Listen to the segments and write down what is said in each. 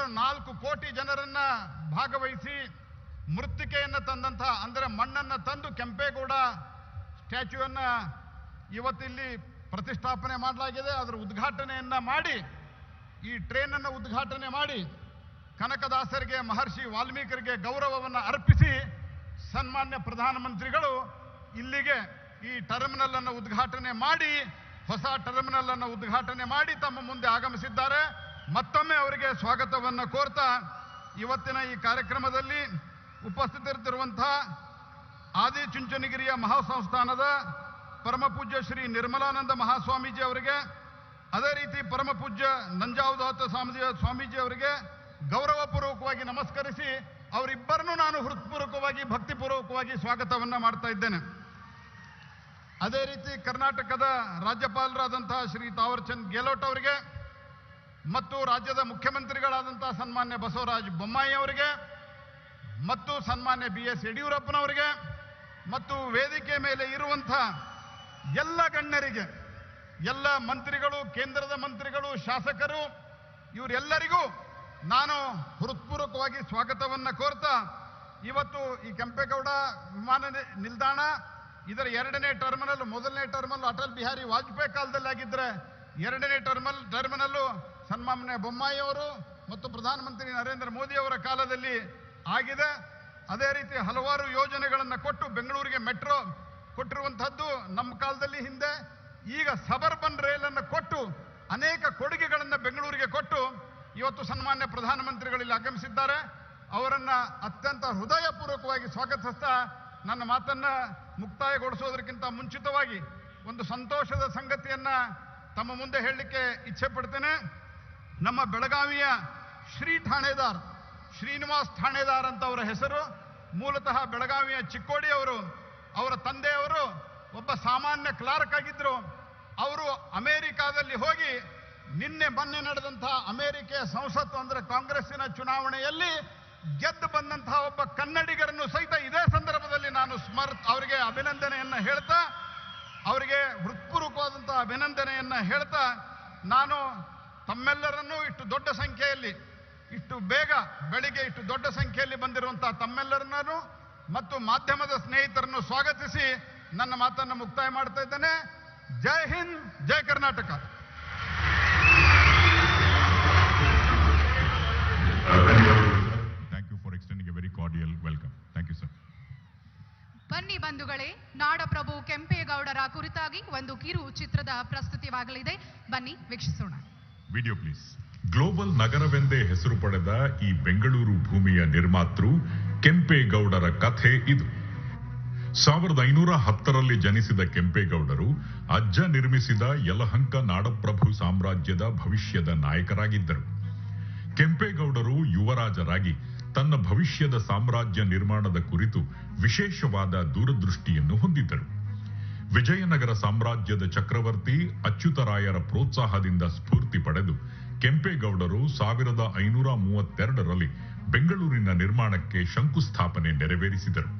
ಸುಮಾರು 4 ಕೋಟಿ ಜನರನ್ನ ಭಾಗವಹಿಸಿ ಮೃತ್ತಿಕೆಯನ್ನು ತಂದಂಥ ಅಂದರೆ ಮಣ್ಣನ್ನು ತಂದು ಕೆಂಪೇಗೌಡ ಸ್ಟ್ಯಾಚ್ಯೂವನ್ನ ಇವತ್ತಿಲ್ಲಿ ಪ್ರತಿಷ್ಠಾಪನೆ ಮಾಡಲಾಗಿದೆ. ಅದರ ಉದ್ಘಾಟನೆಯನ್ನ ಮಾಡಿ ಈ ಟ್ರೈನನ್ನು ಉದ್ಘಾಟನೆ ಮಾಡಿ ಕನಕದಾಸರಿಗೆ ಮಹರ್ಷಿ ವಾಲ್ಮೀಕರಿಗೆ ಗೌರವವನ್ನು ಅರ್ಪಿಸಿ ಸನ್ಮಾನ್ಯ ಪ್ರಧಾನಮಂತ್ರಿಗಳು ಇಲ್ಲಿಗೆ ಈ ಟರ್ಮಿನಲ್ ಅನ್ನು ಉದ್ಘಾಟನೆ ಮಾಡಿ ಹೊಸ ಟರ್ಮಿನಲ್ ಅನ್ನು ಉದ್ಘಾಟನೆ ಮಾಡಿ ತಮ್ಮ ಮುಂದೆ ಆಗಮಿಸಿದ್ದಾರೆ. ಮತ್ತೊಮ್ಮೆ ಅವರಿಗೆ ಸ್ವಾಗತವನ್ನು ಕೋರ್ತಾ ಇವತ್ತಿನ ಈ ಕಾರ್ಯಕ್ರಮದಲ್ಲಿ ಉಪಸ್ಥಿತರಿರುವಂತಹ ಆದಿಚುಂಚನಗಿರಿಯ ಮಹಾಸಂಸ್ಥಾನದ ಪರಮಪೂಜ್ಯ ಶ್ರೀ ನಿರ್ಮಲಾನಂದ ಮಹಾಸ್ವಾಮೀಜಿ ಅವರಿಗೆ, ಅದೇ ರೀತಿ ಪರಮಪೂಜ್ಯ ನಂಜಾವದಾತ ಸ್ವಾಮೀಜಿ ಅವರಿಗೆ ಗೌರವಪೂರ್ವಕವಾಗಿ ನಮಸ್ಕರಿಸಿ ಅವರಿಬ್ಬರನ್ನು ನಾನು ಹೃತ್ಪೂರ್ವಕವಾಗಿ ಭಕ್ತಿಪೂರ್ವಕವಾಗಿ ಸ್ವಾಗತವನ್ನು ಮಾಡ್ತಾ ಇದ್ದೇನೆ. ಅದೇ ರೀತಿ ಕರ್ನಾಟಕದ ರಾಜ್ಯಪಾಲರಾದಂತಹ ಶ್ರೀ ತಾವರ್ಚಂದ್ ಗೆಹ್ಲೋಟ್ ಅವರಿಗೆ ಮತ್ತು ರಾಜ್ಯದ ಮುಖ್ಯಮಂತ್ರಿಗಳಾದಂತಹ ಸನ್ಮಾನ್ಯ ಬಸವರಾಜ ಬೊಮ್ಮಾಯಿ ಅವರಿಗೆ ಮತ್ತು ಸನ್ಮಾನ್ಯ BS ಯಡಿಯೂರಪ್ಪನವರಿಗೆ ಮತ್ತು ವೇದಿಕೆ ಮೇಲೆ ಇರುವಂತಹ ಎಲ್ಲ ಗಣ್ಯರಿಗೆ, ಎಲ್ಲ ಮಂತ್ರಿಗಳು, ಕೇಂದ್ರದ ಮಂತ್ರಿಗಳು, ಶಾಸಕರು, ಇವರೆಲ್ಲರಿಗೂ ನಾನು ಹೃತ್ಪೂರ್ವಕವಾಗಿ ಸ್ವಾಗತವನ್ನು ಕೋರ್ತಾ ಇವತ್ತು ಈ ಕೆಂಪೇಗೌಡ ವಿಮಾನ ನಿಲ್ದಾಣ ಇದರ 2ನೇ ಟರ್ಮಿನಲ್, 1ನೇ ಟರ್ಮಿನಲ್ ಅಟಲ್ ಬಿಹಾರಿ ವಾಜಪೇಯಿ ಕಾಲದಲ್ಲಿ ಆಗಿದ್ರೆ 2ನೇ ಟರ್ಮಿನಲ್ಲು ಸನ್ಮಾನ್ಯ ಬೊಮ್ಮಾಯಿ ಅವರು ಮತ್ತು ಪ್ರಧಾನಮಂತ್ರಿ ನರೇಂದ್ರ ಮೋದಿ ಅವರ ಕಾಲದಲ್ಲಿ ಆಗಿದೆ. ಅದೇ ರೀತಿ ಹಲವಾರು ಯೋಜನೆಗಳನ್ನು ಕೊಟ್ಟು ಬೆಂಗಳೂರಿಗೆ ಮೆಟ್ರೋ ಕೊಟ್ಟಿರುವಂತಹದ್ದು ನಮ್ಮ ಕಾಲದಲ್ಲಿ ಹಿಂದೆ. ಈಗ ಸಬರ್ಬನ್ ರೈಲನ್ನು ಕೊಟ್ಟು ಅನೇಕ ಕೊಡುಗೆಗಳನ್ನು ಬೆಂಗಳೂರಿಗೆ ಕೊಟ್ಟು ಇವತ್ತು ಸನ್ಮಾನ್ಯ ಪ್ರಧಾನಮಂತ್ರಿಗಳಲ್ಲಿ ಆಗಮಿಸಿದ್ದಾರೆ. ಅವರನ್ನ ಅತ್ಯಂತ ಹೃದಯಪೂರ್ವಕವಾಗಿ ಸ್ವಾಗತಿಸ್ತಾ ನನ್ನ ಮಾತನ್ನ ಮುಕ್ತಾಯಗೊಳಿಸೋದಕ್ಕಿಂತ ಮುಂಚಿತವಾಗಿ ಒಂದು ಸಂತೋಷದ ಸಂಗತಿಯನ್ನ ತಮ್ಮ ಮುಂದೆ ಹೇಳಲಿಕ್ಕೆ ಇಚ್ಛೆ ಪಡ್ತೇನೆ. ನಮ್ಮ ಬೆಳಗಾವಿಯ ಶ್ರೀನಿವಾಸ್ ಠಾಣೇದಾರ್ ಅಂತ ಅವರ ಹೆಸರು. ಮೂಲತಃ ಬೆಳಗಾವಿಯ ಚಿಕ್ಕೋಡಿ ಅವರು. ಅವರ ತಂದೆಯವರು ಒಬ್ಬ ಸಾಮಾನ್ಯ ಕ್ಲಾರ್ಕ್ ಆಗಿದ್ರು. ಅವರು ಅಮೆರಿಕಾದಲ್ಲಿ ಹೋಗಿ ಮೊನ್ನೆ ನಡೆದಂತಹ ಅಮೆರಿಕೆಯ ಸಂಸತ್ತು ಅಂದ್ರೆ ಕಾಂಗ್ರೆಸ್ಸಿನ ಚುನಾವಣೆಯಲ್ಲಿ ಗೆದ್ದು ಬಂದಂತಹ ಒಬ್ಬ ಕನ್ನಡಿಗರನ್ನು ಸಹಿತ ಇದೇ ಸಂದರ್ಭದಲ್ಲಿ ನಾನು ಅವರಿಗೆ ಅಭಿನಂದನೆಯನ್ನ ಹೇಳ್ತಾ, ಅವರಿಗೆ ಹೃತ್ಪೂರ್ವಕವಾದಂತಹ ಅಭಿನಂದನೆಯನ್ನ ಹೇಳ್ತಾ, ನಾನು ತಮ್ಮೆಲ್ಲರನ್ನೂ ಇಷ್ಟು ದೊಡ್ಡ ಸಂಖ್ಯೆಯಲ್ಲಿ, ಇಷ್ಟು ಬೇಗ ಬೆಳಿಗ್ಗೆ ಇಷ್ಟು ದೊಡ್ಡ ಸಂಖ್ಯೆಯಲ್ಲಿ ಬಂದಿರುವಂತಹ ತಮ್ಮೆಲ್ಲರನ್ನೂ ಮತ್ತು ಮಾಧ್ಯಮದ ಸ್ನೇಹಿತರನ್ನು ಸ್ವಾಗತಿಸಿ ನನ್ನ ಮಾತನ್ನು ಮುಕ್ತಾಯ ಮಾಡ್ತಾ ಇದ್ದೇನೆ. ಜೈ ಹಿಂದ್, ಜೈ Karnataka. Thank you for extending a very cordial welcome. Thank you, sir. ಬನ್ನಿ ಬಂಧುಗಳೇ, ನಾಡಪ್ರಭು ಕೆಂಪೇಗೌಡರ ಕುರಿತಾಗಿ ಒಂದು ಕಿರು ಚಿತ್ರದ ಪ್ರಸ್ತುತಿವಾಗಲಿದೆ. ಬನ್ನಿ ವೀಕ್ಷಿಸೋಣ. Video please. ಗ್ಲೋಬಲ್ ನಗರವೆಂದೇ ಹೆಸರು ಪಡೆದ ಈ ಬೆಂಗಳೂರು ಭೂಮಿಯ ನಿರ್ಮಾತೃ ಕೆಂಪೇಗೌಡರ ಕಥೆ ಇದು. 1510ರಲ್ಲಿ ಜನಿಸಿದ ಕೆಂಪೇಗೌಡರು ಅಜ್ಜ ನಿರ್ಮಿಸಿದ ಯಲಹಂಕ ನಾಡಪ್ರಭು ಸಾಮ್ರಾಜ್ಯದ ಭವಿಷ್ಯದ ನಾಯಕರಾಗಿದ್ದರು. ಕೆಂಪೇಗೌಡರು ಯುವರಾಜರಾಗಿ ತನ್ನ ಭವಿಷ್ಯದ ಸಾಮ್ರಾಜ್ಯ ನಿರ್ಮಾಣದ ಕುರಿತು ವಿಶೇಷವಾದ ದೂರದೃಷ್ಟಿಯನ್ನು ಹೊಂದಿದ್ದರು. ವಿಜಯನಗರ ಸಾಮ್ರಾಜ್ಯದ ಚಕ್ರವರ್ತಿ ಅಚ್ಯುತರಾಯರ ಪ್ರೋತ್ಸಾಹದಿಂದ ಸ್ಫೂರ್ತಿ ಪಡೆದು ಕೆಂಪೇಗೌಡರು 1532ರಲ್ಲಿ ಬೆಂಗಳೂರಿನ ನಿರ್ಮಾಣಕ್ಕೆ ಶಂಕುಸ್ಥಾಪನೆ ನೆರವೇರಿಸಿದರು.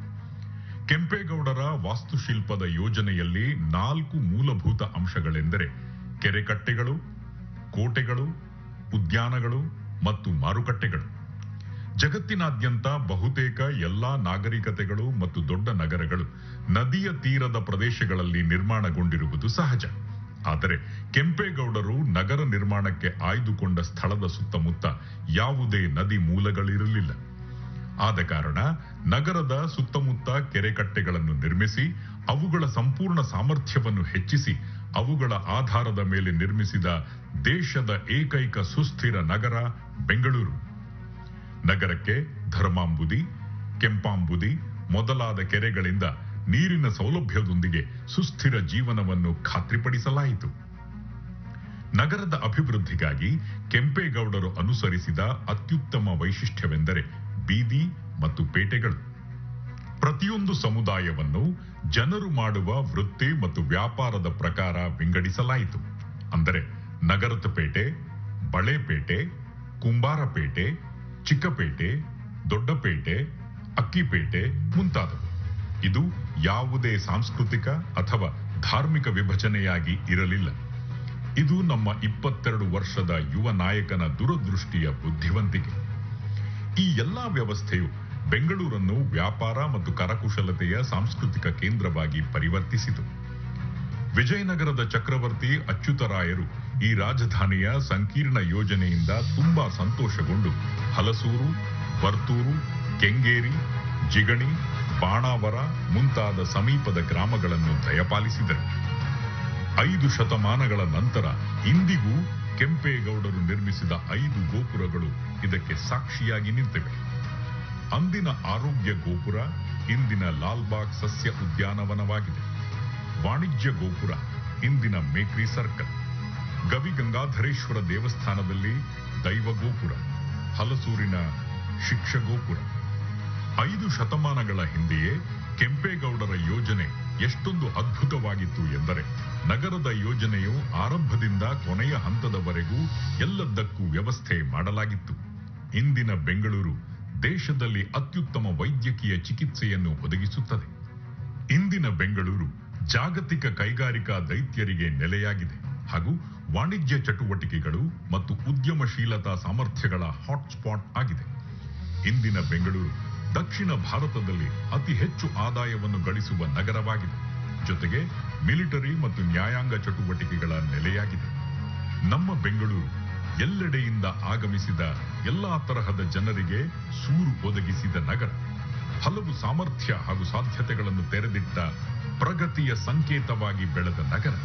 ಕೆಂಪೇಗೌಡರ ವಾಸ್ತುಶಿಲ್ಪದ ಯೋಜನೆಯಲ್ಲಿ 4 ಮೂಲಭೂತ ಅಂಶಗಳೆಂದರೆ ಕೆರೆಕಟ್ಟೆಗಳು, ಕೋಟೆಗಳು, ಉದ್ಯಾನಗಳು ಮತ್ತು ಮಾರುಕಟ್ಟೆಗಳು. ಜಗತ್ತಿನಾದ್ಯಂತ ಬಹುತೇಕ ಎಲ್ಲಾ ನಾಗರಿಕತೆಗಳು ಮತ್ತು ದೊಡ್ಡ ನಗರಗಳು ನದಿಯ ತೀರದ ಪ್ರದೇಶಗಳಲ್ಲಿ ನಿರ್ಮಾಣಗೊಂಡಿರುವುದು ಸಹಜ. ಆದರೆ ಕೆಂಪೇಗೌಡರು ನಗರ ನಿರ್ಮಾಣಕ್ಕೆ ಆಯ್ದುಕೊಂಡ ಸ್ಥಳದ ಸುತ್ತಮುತ್ತ ಯಾವುದೇ ನದಿ ಮೂಲಗಳಿರಲಿಲ್ಲ. ಆದ ಕಾರಣ ನಗರದ ಸುತ್ತಮುತ್ತ ಕೆರೆಕಟ್ಟೆಗಳನ್ನು ನಿರ್ಮಿಸಿ ಅವುಗಳ ಸಂಪೂರ್ಣ ಸಾಮರ್ಥ್ಯವನ್ನು ಹೆಚ್ಚಿಸಿ ಅವುಗಳ ಆಧಾರದ ಮೇಲೆ ನಿರ್ಮಿಸಿದ ದೇಶದ ಏಕೈಕ ಸುಸ್ಥಿರ ನಗರ ಬೆಂಗಳೂರು. ನಗರಕ್ಕೆ ಧರ್ಮಾಂಬುದಿ, ಕೆಂಪಾಂಬುದಿ ಮೊದಲಾದ ಕೆರೆಗಳಿಂದ ನೀರಿನ ಸೌಲಭ್ಯದೊಂದಿಗೆ ಸುಸ್ಥಿರ ಜೀವನವನ್ನು ಖಾತ್ರಿಪಡಿಸಲಾಯಿತು. ನಗರದ ಅಭಿವೃದ್ಧಿಗಾಗಿ ಕೆಂಪೇಗೌಡರು ಅನುಸರಿಸಿದ ಅತ್ಯುತ್ತಮ ವೈಶಿಷ್ಟ್ಯವೆಂದರೆ ಬೀದಿ ಮತ್ತು ಪೇಟೆಗಳು. ಪ್ರತಿಯೊಂದು ಸಮುದಾಯವನ್ನು ಜನರು ಮಾಡುವ ವೃತ್ತಿ ಮತ್ತು ವ್ಯಾಪಾರದ ಪ್ರಕಾರ ವಿಂಗಡಿಸಲಾಯಿತು. ಅಂದರೆ ನಗರದ ಪೇಟೆ, ಬಳೆಪೇಟೆ, ಕುಂಬಾರಪೇಟೆ, ಚಿಕ್ಕಪೇಟೆ, ದೊಡ್ಡಪೇಟೆ, ಅಕ್ಕಿಪೇಟೆ ಮುಂತಾದವು. ಇದು ಯಾವುದೇ ಸಾಂಸ್ಕೃತಿಕ ಅಥವಾ ಧಾರ್ಮಿಕ ವಿಭಜನೆಯಾಗಿ ಇರಲಿಲ್ಲ. ಇದು ನಮ್ಮ 22 ವರ್ಷದ ಯುವ ನಾಯಕನ ದೂರದೃಷ್ಟಿಯ ಬುದ್ಧಿವಂತಿಕೆ. ಈ ಎಲ್ಲಾ ವ್ಯವಸ್ಥೆಯು ಬೆಂಗಳೂರನ್ನು ವ್ಯಾಪಾರ ಮತ್ತು ಕರಕುಶಲತೆಯ ಸಾಂಸ್ಕೃತಿಕ ಕೇಂದ್ರವಾಗಿ ಪರಿವರ್ತಿಸಿತು. ವಿಜಯನಗರದ ಚಕ್ರವರ್ತಿ ಅಚ್ಯುತರಾಯರು ಈ ರಾಜಧಾನಿಯ ಸಂಕೀರ್ಣ ಯೋಜನೆಯಿಂದ ತುಂಬಾ ಸಂತೋಷಗೊಂಡು ಹಲಸೂರು, ವರ್ತೂರು, ಕೆಂಗೇರಿ, ಜಿಗಣಿ, ಬಾಣಾವರ ಮುಂತಾದ ಸಮೀಪದ ಗ್ರಾಮಗಳನ್ನು ದಯಪಾಲಿಸಿದರು. 5 ಶತಮಾನಗಳ ನಂತರ ಇಂದಿಗೂ ಕೆಂಪೇಗೌಡರು ನಿರ್ಮಿಸಿದ 5 ಗೋಪುರಗಳು ಇದಕ್ಕೆ ಸಾಕ್ಷಿಯಾಗಿ ನಿಂತಿವೆ. ಅಂದಿನ ಆರೋಗ್ಯ ಗೋಪುರ ಇಂದಿನ ಲಾಲ್ಬಾಗ್ ಸಸ್ಯ ಉದ್ಯಾನವನವಾಗಿದೆ. ವಾಣಿಜ್ಯ ಗೋಪುರ ಇಂದಿನ ಮೇಕ್ರಿ ಸರ್ಕಲ್. ಗವಿಗಂಗಾಧರೇಶ್ವರ ದೇವಸ್ಥಾನದಲ್ಲಿ ದೈವ ಗೋಪುರ, ಹಲಸೂರಿನ ಶಿಕ್ಷ ಗೋಪುರ. 5 ಶತಮಾನಗಳ ಹಿಂದೆಯೇ ಕೆಂಪೇಗೌಡರ ಯೋಜನೆ ಎಷ್ಟೊಂದು ಅದ್ಭುತವಾಗಿತ್ತು ಎಂದರೆ, ನಗರದ ಯೋಜನೆಯು ಆರಂಭದಿಂದ ಕೊನೆಯ ಹಂತದವರೆಗೂ ಎಲ್ಲದಕ್ಕೂ ವ್ಯವಸ್ಥೆ ಮಾಡಲಾಗಿತ್ತು. ಇಂದಿನ ಬೆಂಗಳೂರು ದೇಶದಲ್ಲಿ ಅತ್ಯುತ್ತಮ ವೈದ್ಯಕೀಯ ಚಿಕಿತ್ಸೆಯನ್ನು ಒದಗಿಸುತ್ತದೆ. ಇಂದಿನ ಬೆಂಗಳೂರು ಜಾಗತಿಕ ಕೈಗಾರಿಕಾ ದೈತ್ಯರಿಗೆ ನೆಲೆಯಾಗಿದೆ ಹಾಗೂ ವಾಣಿಜ್ಯ ಚಟುವಟಿಕೆಗಳು ಮತ್ತು ಉದ್ಯಮಶೀಲತಾ ಸಾಮರ್ಥ್ಯಗಳ ಹಾಟ್ಸ್ಪಾಟ್ ಆಗಿದೆ. ಇಂದಿನ ಬೆಂಗಳೂರು ದಕ್ಷಿಣ ಭಾರತದಲ್ಲಿ ಅತಿ ಹೆಚ್ಚು ಆದಾಯವನ್ನು ಗಳಿಸುವ ನಗರವಾಗಿದೆ. ಜೊತೆಗೆ ಮಿಲಿಟರಿ ಮತ್ತು ನ್ಯಾಯಾಂಗ ಚಟುವಟಿಕೆಗಳ ನೆಲೆಯಾಗಿದೆ. ನಮ್ಮ ಬೆಂಗಳೂರು ಎಲ್ಲೆಡೆಯಿಂದ ಆಗಮಿಸಿದ ಎಲ್ಲಾ ತರಹದ ಜನರಿಗೆ ಸೂರು ಒದಗಿಸಿದ ನಗರ. ಹಲವು ಸಾಮರ್ಥ್ಯ ಹಾಗೂ ಸಾಧ್ಯತೆಗಳನ್ನು ತೆರೆದಿಟ್ಟ ಪ್ರಗತಿಯ ಸಂಕೇತವಾಗಿ ಬೆಳೆದ ನಗರ.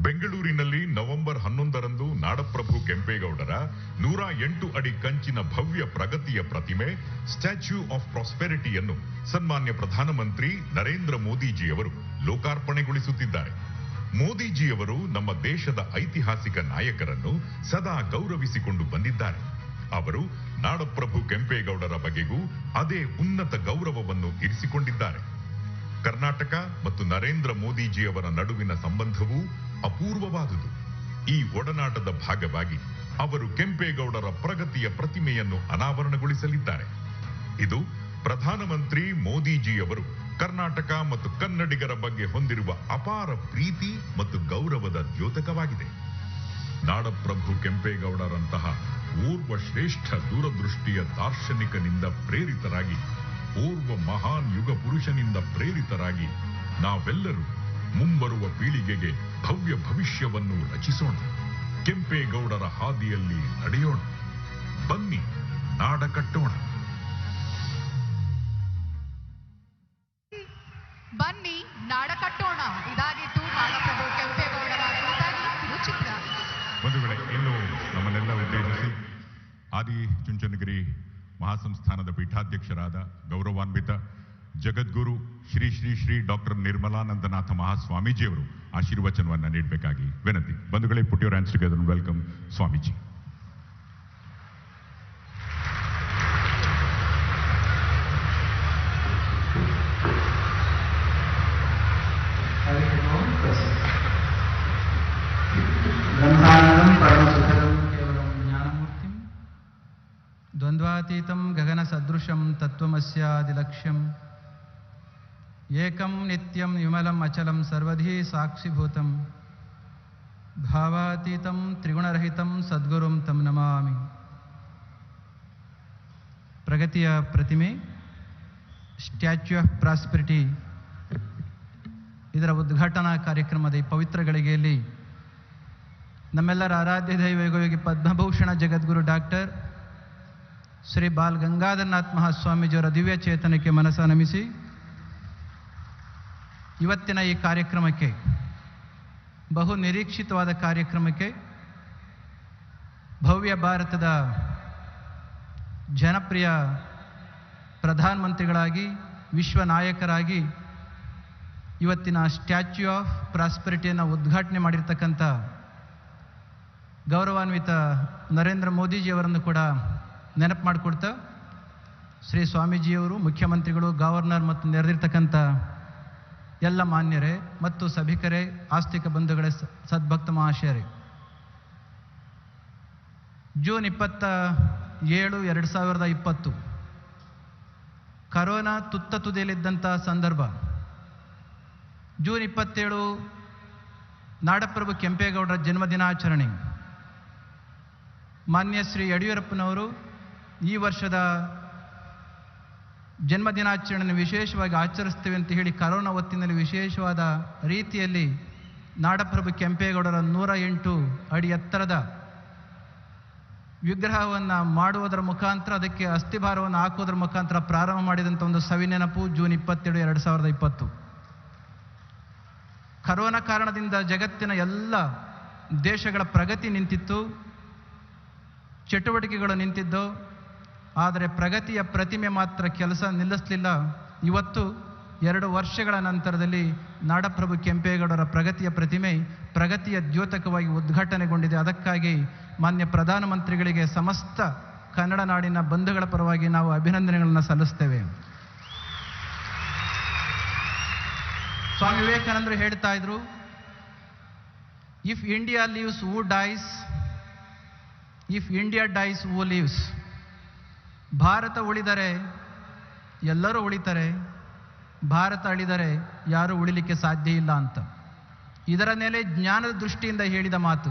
ಬೆಂಗಳೂರಿನಲ್ಲಿ ನವೆಂಬರ್ 11ರಂದು ನಾಡಪ್ರಭು ಕೆಂಪೇಗೌಡರ 108 ಅಡಿ ಕಂಚಿನ ಭವ್ಯ ಪ್ರಗತಿಯ ಪ್ರತಿಮೆ ಸ್ಟ್ಯಾಚ್ಯೂ ಆಫ್ ಪ್ರಾಸ್ಪೆರಿಟಿಯನ್ನು ಸನ್ಮಾನ್ಯ ಪ್ರಧಾನಮಂತ್ರಿ ನರೇಂದ್ರ ಮೋದಿಜಿಯವರು ಲೋಕಾರ್ಪಣೆಗೊಳಿಸುತ್ತಿದ್ದಾರೆ. ಮೋದಿಜಿಯವರು ನಮ್ಮ ದೇಶದ ಐತಿಹಾಸಿಕ ನಾಯಕರನ್ನು ಸದಾ ಗೌರವಿಸಿಕೊಂಡು ಬಂದಿದ್ದಾರೆ. ಅವರು ನಾಡಪ್ರಭು ಕೆಂಪೇಗೌಡರ ಬಗೆಗೂ ಅದೇ ಉನ್ನತ ಗೌರವವನ್ನು ಇರಿಸಿಕೊಂಡಿದ್ದಾರೆ. ಕರ್ನಾಟಕ ಮತ್ತು ನರೇಂದ್ರ ಮೋದಿಜಿಯವರ ನಡುವಿನ ಸಂಬಂಧವೂ ಅಪೂರ್ವವಾದುದು. ಈ ಒಡನಾಟದ ಭಾಗವಾಗಿ ಅವರು ಕೆಂಪೇಗೌಡರ ಪ್ರಗತಿಯ ಪ್ರತಿಮೆಯನ್ನು ಅನಾವರಣಗೊಳಿಸಲಿದ್ದಾರೆ. ಇದು ಪ್ರಧಾನಮಂತ್ರಿ ಮೋದಿಜಿಯವರು ಕರ್ನಾಟಕ ಮತ್ತು ಕನ್ನಡಿಗರ ಬಗ್ಗೆ ಹೊಂದಿರುವ ಅಪಾರ ಪ್ರೀತಿ ಮತ್ತು ಗೌರವದ ದ್ಯೋತಕವಾಗಿದೆ. ನಾಡಪ್ರಭು ಕೆಂಪೇಗೌಡರಂತಹ ಓರ್ವ ಶ್ರೇಷ್ಠ ದೂರದೃಷ್ಟಿಯ ದಾರ್ಶನಿಕನಿಂದ ಪ್ರೇರಿತರಾಗಿ, ಓರ್ವ ಮಹಾನ್ ಯುಗ ಪುರುಷನಿಂದ ಪ್ರೇರಿತರಾಗಿ ನಾವೆಲ್ಲರೂ ಮುಂಬರುವ ಪೀಳಿಗೆಗೆ ಭವ್ಯ ಭವಿಷ್ಯವನ್ನು ರಚಿಸೋಣ. ಕೆಂಪೇಗೌಡರ ಹಾದಿಯಲ್ಲಿ ನಡೆಯೋಣ. ಬನ್ನಿ, ನಾಡ ಕಟ್ಟೋಣ. ಬನ್ನಿ, ನಾಡ ಕಟ್ಟೋಣ. ಇದಾಗಿತ್ತು ನಾಡಪ್ರಭು ಕೆಂಪೇಗೌಡರ ಕುರಿತಾಗಿ ಕಿರುಚಿತ್ರ. ಬಂಧುಗಳೇ, ಇನ್ನು ನಮ್ಮನ್ನೆಲ್ಲ ಉದ್ದೇಶಿಸಿ ಆದಿಚುಂಚನಗಿರಿ ಮಹಾಸಂಸ್ಥಾನದ ಪೀಠಾಧ್ಯಕ್ಷರಾದ ಗೌರವಾನ್ವಿತ ಜಗದ್ಗುರು ಶ್ರೀ ಶ್ರೀ ಶ್ರೀ ಡಾಕ್ಟರ್ ನಿರ್ಮಲಾನಂದನಾಥ ಮಹಾಸ್ವಾಮೀಜಿಯವರು ಆಶೀರ್ವಚನವನ್ನು ನೀಡಬೇಕಾಗಿ ವಿನಂತಿ. ಬಂಧುಗಳೇ, put your hands together and welcome Swamiji. ಬ್ರಹ್ಮಾನಂದಂ ಪರಮಸುಖದಂ ಕೇವಲಂ ಜ್ಞಾನಮೂರ್ತಿಂ ದ್ವಂದ್ವಾತೀತಂ ಗಗನ ಸದೃಶಂ ತತ್ವಮಸ್ಯಾದಿಲಕ್ಷ್ಯಂ ಏಕಂ ನಿತ್ಯಂ ವಿಮಲಂ ಅಚಲಂ ಸರ್ವಧಿ ಸಾಕ್ಷಿಭೂತಂ ಭಾವಾತೀತಂ ತ್ರಿಗುಣರಹಿತಂ ಸದ್ಗುರುಂ ತಂ ನಮಾಮಿ. ಪ್ರಗತಿಯ ಪ್ರತಿಮೆ ಸ್ಟ್ಯಾಚ್ಯೂ ಆಫ್ ಪ್ರಾಸ್ಪೆರಿಟಿ ಇದರ ಉದ್ಘಾಟನಾ ಕಾರ್ಯಕ್ರಮದ ಈ ಪವಿತ್ರ ಗಳಿಗೆಯಲ್ಲಿ ನಮ್ಮೆಲ್ಲರ ಆರಾಧ್ಯ ದೈವಯೋಗಿ ಪದ್ಮಭೂಷಣ ಜಗದ್ಗುರು ಡಾಕ್ಟರ್ ಶ್ರೀ ಬಾಲ್ ಗಂಗಾಧರನಾಥ್ ಮಹಾಸ್ವಾಮೀಜಿಯವರ ದಿವ್ಯ ಚೇತನಕ್ಕೆ ಮನಸ ನಮಿಸಿ ಇವತ್ತಿನ ಈ ಕಾರ್ಯಕ್ರಮಕ್ಕೆ, ಬಹು ನಿರೀಕ್ಷಿತವಾದ ಕಾರ್ಯಕ್ರಮಕ್ಕೆ, ಭವ್ಯ ಭಾರತದ ಜನಪ್ರಿಯ ಪ್ರಧಾನಮಂತ್ರಿಗಳಾಗಿ, ವಿಶ್ವ ನಾಯಕರಾಗಿ ಇವತ್ತಿನ ಸ್ಟ್ಯಾಚ್ಯೂ ಆಫ್ ಪ್ರಾಸ್ಪೆರಿಟಿಯನ್ನು ಉದ್ಘಾಟನೆ ಮಾಡಿರ್ತಕ್ಕಂಥ ಗೌರವಾನ್ವಿತ ನರೇಂದ್ರ ಮೋದಿಜಿಯವರನ್ನು ಕೂಡ ನೆನಪು ಮಾಡಿಕೊಡ್ತಾ, ಶ್ರೀ ಸ್ವಾಮೀಜಿಯವರು, ಮುಖ್ಯಮಂತ್ರಿಗಳು, ಗವರ್ನರ್ ಮತ್ತು ನೆರೆದಿರ್ತಕ್ಕಂಥ ಎಲ್ಲ ಮಾನ್ಯರೇ ಮತ್ತು ಸಭಿಕರೇ, ಆಸ್ತಿಕ ಬಂಧುಗಳೇ, ಸದ್ಭಕ್ತ ಮಹಾಶಯರೇ, ಜೂನ್ 27, 2020 ಕರೋನಾ ತುತ್ತ ತುದಿಯಲ್ಲಿದ್ದಂಥ ಸಂದರ್ಭ. ಜೂನ್ 27 ನಾಡಪ್ರಭು ಕೆಂಪೇಗೌಡರ ಜನ್ಮದಿನಾಚರಣೆ. ಮಾನ್ಯ ಶ್ರೀ ಯಡಿಯೂರಪ್ಪನವರು ಈ ವರ್ಷದ ಜನ್ಮದಿನಾಚರಣೆಯನ್ನು ವಿಶೇಷವಾಗಿ ಆಚರಿಸ್ತೇವೆ ಅಂತ ಹೇಳಿ ಕರೋನಾ ಹೊತ್ತಿನಲ್ಲಿ ವಿಶೇಷವಾದ ರೀತಿಯಲ್ಲಿ ನಾಡಪ್ರಭು ಕೆಂಪೇಗೌಡರ 108 ಅಡಿ ಎತ್ತರದ ವಿಗ್ರಹವನ್ನು ಮಾಡುವುದರ ಮುಖಾಂತರ, ಅದಕ್ಕೆ ಅಸ್ಥಿಭಾರವನ್ನು ಹಾಕುವುದರ ಮುಖಾಂತರ ಪ್ರಾರಂಭ ಮಾಡಿದಂಥ ಒಂದು ಸವಿನೆನಪು ಜೂನ್ 27, 2020. ಕರೋನಾ ಕಾರಣದಿಂದ ಜಗತ್ತಿನ ಎಲ್ಲ ದೇಶಗಳ ಪ್ರಗತಿ ನಿಂತಿತ್ತು, ಚಟುವಟಿಕೆಗಳು ನಿಂತಿದ್ದು. ಆದರೆ ಪ್ರಗತಿಯ ಪ್ರತಿಮೆ ಮಾತ್ರ ಕೆಲಸ ನಿಲ್ಲಿಸಲಿಲ್ಲ. ಇವತ್ತು 2 ವರ್ಷಗಳ ನಂತರದಲ್ಲಿ ನಾಡಪ್ರಭು ಕೆಂಪೇಗೌಡರ ಪ್ರಗತಿಯ ಪ್ರತಿಮೆ ಪ್ರಗತಿಯ ದ್ಯೋತಕವಾಗಿ ಉದ್ಘಾಟನೆಗೊಂಡಿದೆ. ಅದಕ್ಕಾಗಿ ಮಾನ್ಯ ಪ್ರಧಾನಮಂತ್ರಿಗಳಿಗೆ ಸಮಸ್ತ ಕನ್ನಡ ನಾಡಿನ ಬಂಧುಗಳ ಪರವಾಗಿ ನಾವು ಅಭಿನಂದನೆಗಳನ್ನು ಸಲ್ಲಿಸ್ತೇವೆ. ಸ್ವಾಮಿ ವಿವೇಕಾನಂದರು ಹೇಳ್ತಾ ಇದ್ರು, if India lives who dies, if India dies who lives. Bharat ಉಳಿದರೆ ಎಲ್ಲರೂ ಉಳಿತಾರೆ, ಭಾರತ ಅಳಿದರೆ ಯಾರೂ ಉಳಿಲಿಕ್ಕೆ ಸಾಧ್ಯ ಇಲ್ಲ ಅಂತ. ಇದರ ಮೇಲೆ ಜ್ಞಾನದ ದೃಷ್ಟಿಯಿಂದ ಹೇಳಿದ ಮಾತು.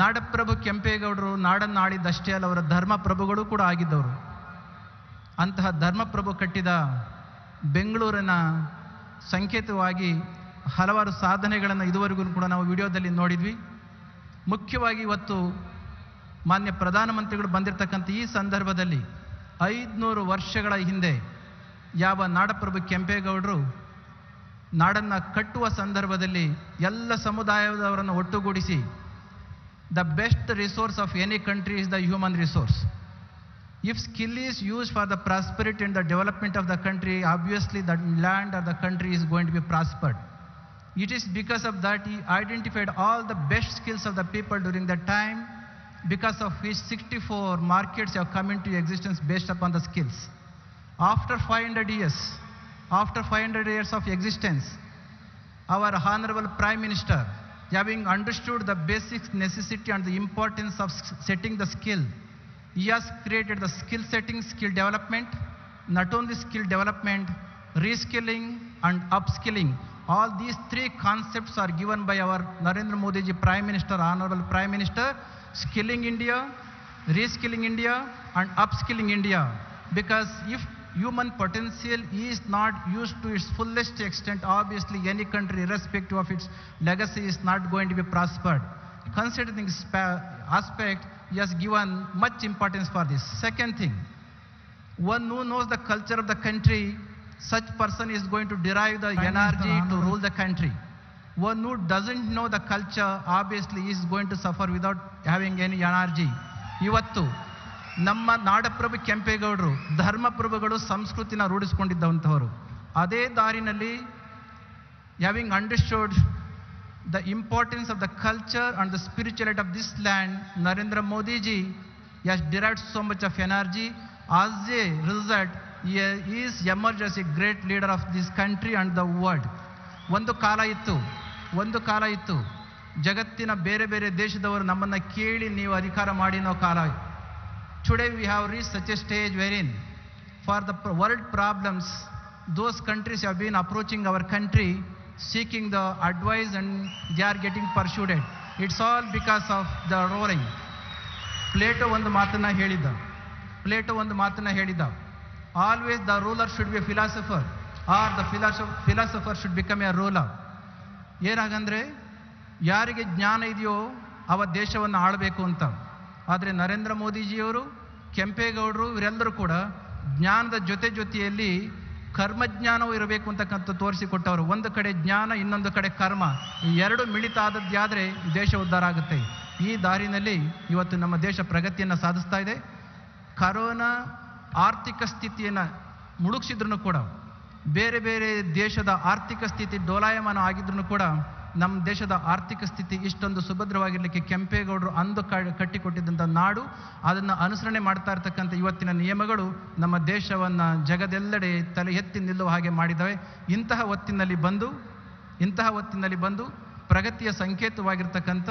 ನಾಡಪ್ರಭು ಕೆಂಪೇಗೌಡರು ನಾಡನ್ನು ಆಳಿದ್ದಷ್ಟೇ ಅಲ್ಲ, ಅವರ ಧರ್ಮಪ್ರಭುಗಳು ಕೂಡ ಆಗಿದ್ದವರು. ಅಂತಹ ಧರ್ಮಪ್ರಭು ಕಟ್ಟಿದ ಬೆಂಗಳೂರಿನ ಸಂಕೇತವಾಗಿ ಹಲವಾರು ಸಾಧನೆಗಳನ್ನು ಇದುವರೆಗೂ ಕೂಡ ನಾವು ವಿಡಿಯೋದಲ್ಲಿ ನೋಡಿದ್ವಿ. ಮುಖ್ಯವಾಗಿ ಇವತ್ತು ಮಾನ್ಯ ಪ್ರಧಾನಮಂತ್ರಿಗಳು ಬಂದಿರತಕ್ಕಂಥ ಈ ಸಂದರ್ಭದಲ್ಲಿ 500 ವರ್ಷಗಳ ಹಿಂದೆ ಯಾವ ನಾಡಪ್ರಭು ಕೆಂಪೇಗೌಡರು ನಾಡನ್ನು ಕಟ್ಟುವ ಸಂದರ್ಭದಲ್ಲಿ ಎಲ್ಲ ಸಮುದಾಯದವರನ್ನು ಒಟ್ಟುಗೂಡಿಸಿ, the best resource of any country is the human resource. If skill is used for the prosperity and the development of the country, obviously the land or the country is going to be prospered. It is because of that he identified all the best skills of the people during that time, because of which 64 markets have come into existence based upon the skills. After 500 years of existence, our Honorable Prime Minister, having understood the basic necessity and the importance of setting the skill, he has created the skill setting, skill development, not only skill development, reskilling and upskilling. All these 3 concepts are given by our Narendra Modi ji Prime Minister, Honorable Prime Minister, skilling India, reskilling India and upskilling India. Because if human potential is not used to its fullest extent, obviously any country, irrespective of its legacy, is not going to be prospered. Considering this aspect, he has given much importance for this. Second thing, one who knows the culture of the country, such person is going to derive the energy to rule the country. One who doesn't know the culture, obviously is going to suffer without having any energy. ಇವತ್ತು ನಮ್ಮ ನಾಡಪ್ರಭು ಕೆಂಪೇಗೌಡರು ಧರ್ಮಪ್ರಭುಗಳು ಸಂಸ್ಕೃತಿನ ರೂಢಿಸಿಕೊಂಡಿದ್ದಂಥವರು. ಅದೇ ದಾರಿನಲ್ಲಿ having understood the importance of the culture and the spirituality of this land, Narendra Modi ji has derived so much of energy. As a result, he is emerged as a great leader of this country and the world. ಒಂದು ಕಾಲ ಇತ್ತು ಜಗತ್ತಿನ ಬೇರೆ ಬೇರೆ ದೇಶದವರು ನಮ್ಮನ್ನು ಕೇಳಿ ನೀವು ಅಧಿಕಾರ ಮಾಡಿ ಅನ್ನೋ ಕಾಲ. Today we have reached such a stage wherein for the world problems, those countries have been approaching our country seeking the advice and they are getting persuaded. It's all because of the ruling. Plato ಒಂದು ಮಾತನ್ನ ಹೇಳಿದ್ದ, always the ruler should be a philosopher or the philosopher should become a ruler. ಏನಾಗಂದ್ರೆ ಯಾರಿಗೆ ಜ್ಞಾನ ಇದೆಯೋ ಅವ ದೇಶವನ್ನು ಆಳಬೇಕು ಅಂತ. ಆದರೆ ನರೇಂದ್ರ ಮೋದಿಜಿಯವರು, ಕೆಂಪೇಗೌಡರು ಇವರೆಲ್ಲರೂ ಕೂಡ ಜ್ಞಾನದ ಜೊತೆಯಲ್ಲಿ ಕರ್ಮಜ್ಞಾನವೂ ಇರಬೇಕು ಅಂತಕ್ಕಂಥ ತೋರಿಸಿಕೊಟ್ಟವರು. ಒಂದು ಕಡೆ ಜ್ಞಾನ, ಇನ್ನೊಂದು ಕಡೆ ಕರ್ಮ, ಈ ಎರಡು ಮಿಳಿತ ಆದದ್ದಾದರೆ ದೇಶ ಉದ್ಧಾರ ಆಗುತ್ತೆ. ಈ ದಾರಿನಲ್ಲಿ ಇವತ್ತು ನಮ್ಮ ದೇಶ ಪ್ರಗತಿಯನ್ನು ಸಾಧಿಸ್ತಾ ಇದೆ. ಕರೋನಾ ಆರ್ಥಿಕ ಸ್ಥಿತಿಯನ್ನು ಮುಳುಗಿಸಿದ್ರು ಕೂಡ, ಬೇರೆ ಬೇರೆ ದೇಶದ ಆರ್ಥಿಕ ಸ್ಥಿತಿ ಡೋಲಾಯಮಾನ ಆಗಿದ್ರು ಕೂಡ ನಮ್ಮ ದೇಶದ ಆರ್ಥಿಕ ಸ್ಥಿತಿ ಇಷ್ಟೊಂದು ಸುಭದ್ರವಾಗಿರಲಿಕ್ಕೆ ಕೆಂಪೇಗೌಡರು ಅಂದು ಕಟ್ಟಿಕೊಟ್ಟಿದ್ದಂಥ ನಾಡು, ಅದನ್ನು ಅನುಸರಣೆ ಮಾಡ್ತಾ ಇರ್ತಕ್ಕಂಥ ಇವತ್ತಿನ ನಿಯಮಗಳು ನಮ್ಮ ದೇಶವನ್ನು ಜಗದೆಲ್ಲೆಡೆ ತಲೆ ಎತ್ತಿ ನಿಲ್ಲುವ ಹಾಗೆ ಮಾಡಿದ್ದಾವೆ. ಇಂತಹ ಹೊತ್ತಿನಲ್ಲಿ ಬಂದು ಪ್ರಗತಿಯ ಸಂಕೇತವಾಗಿರ್ತಕ್ಕಂಥ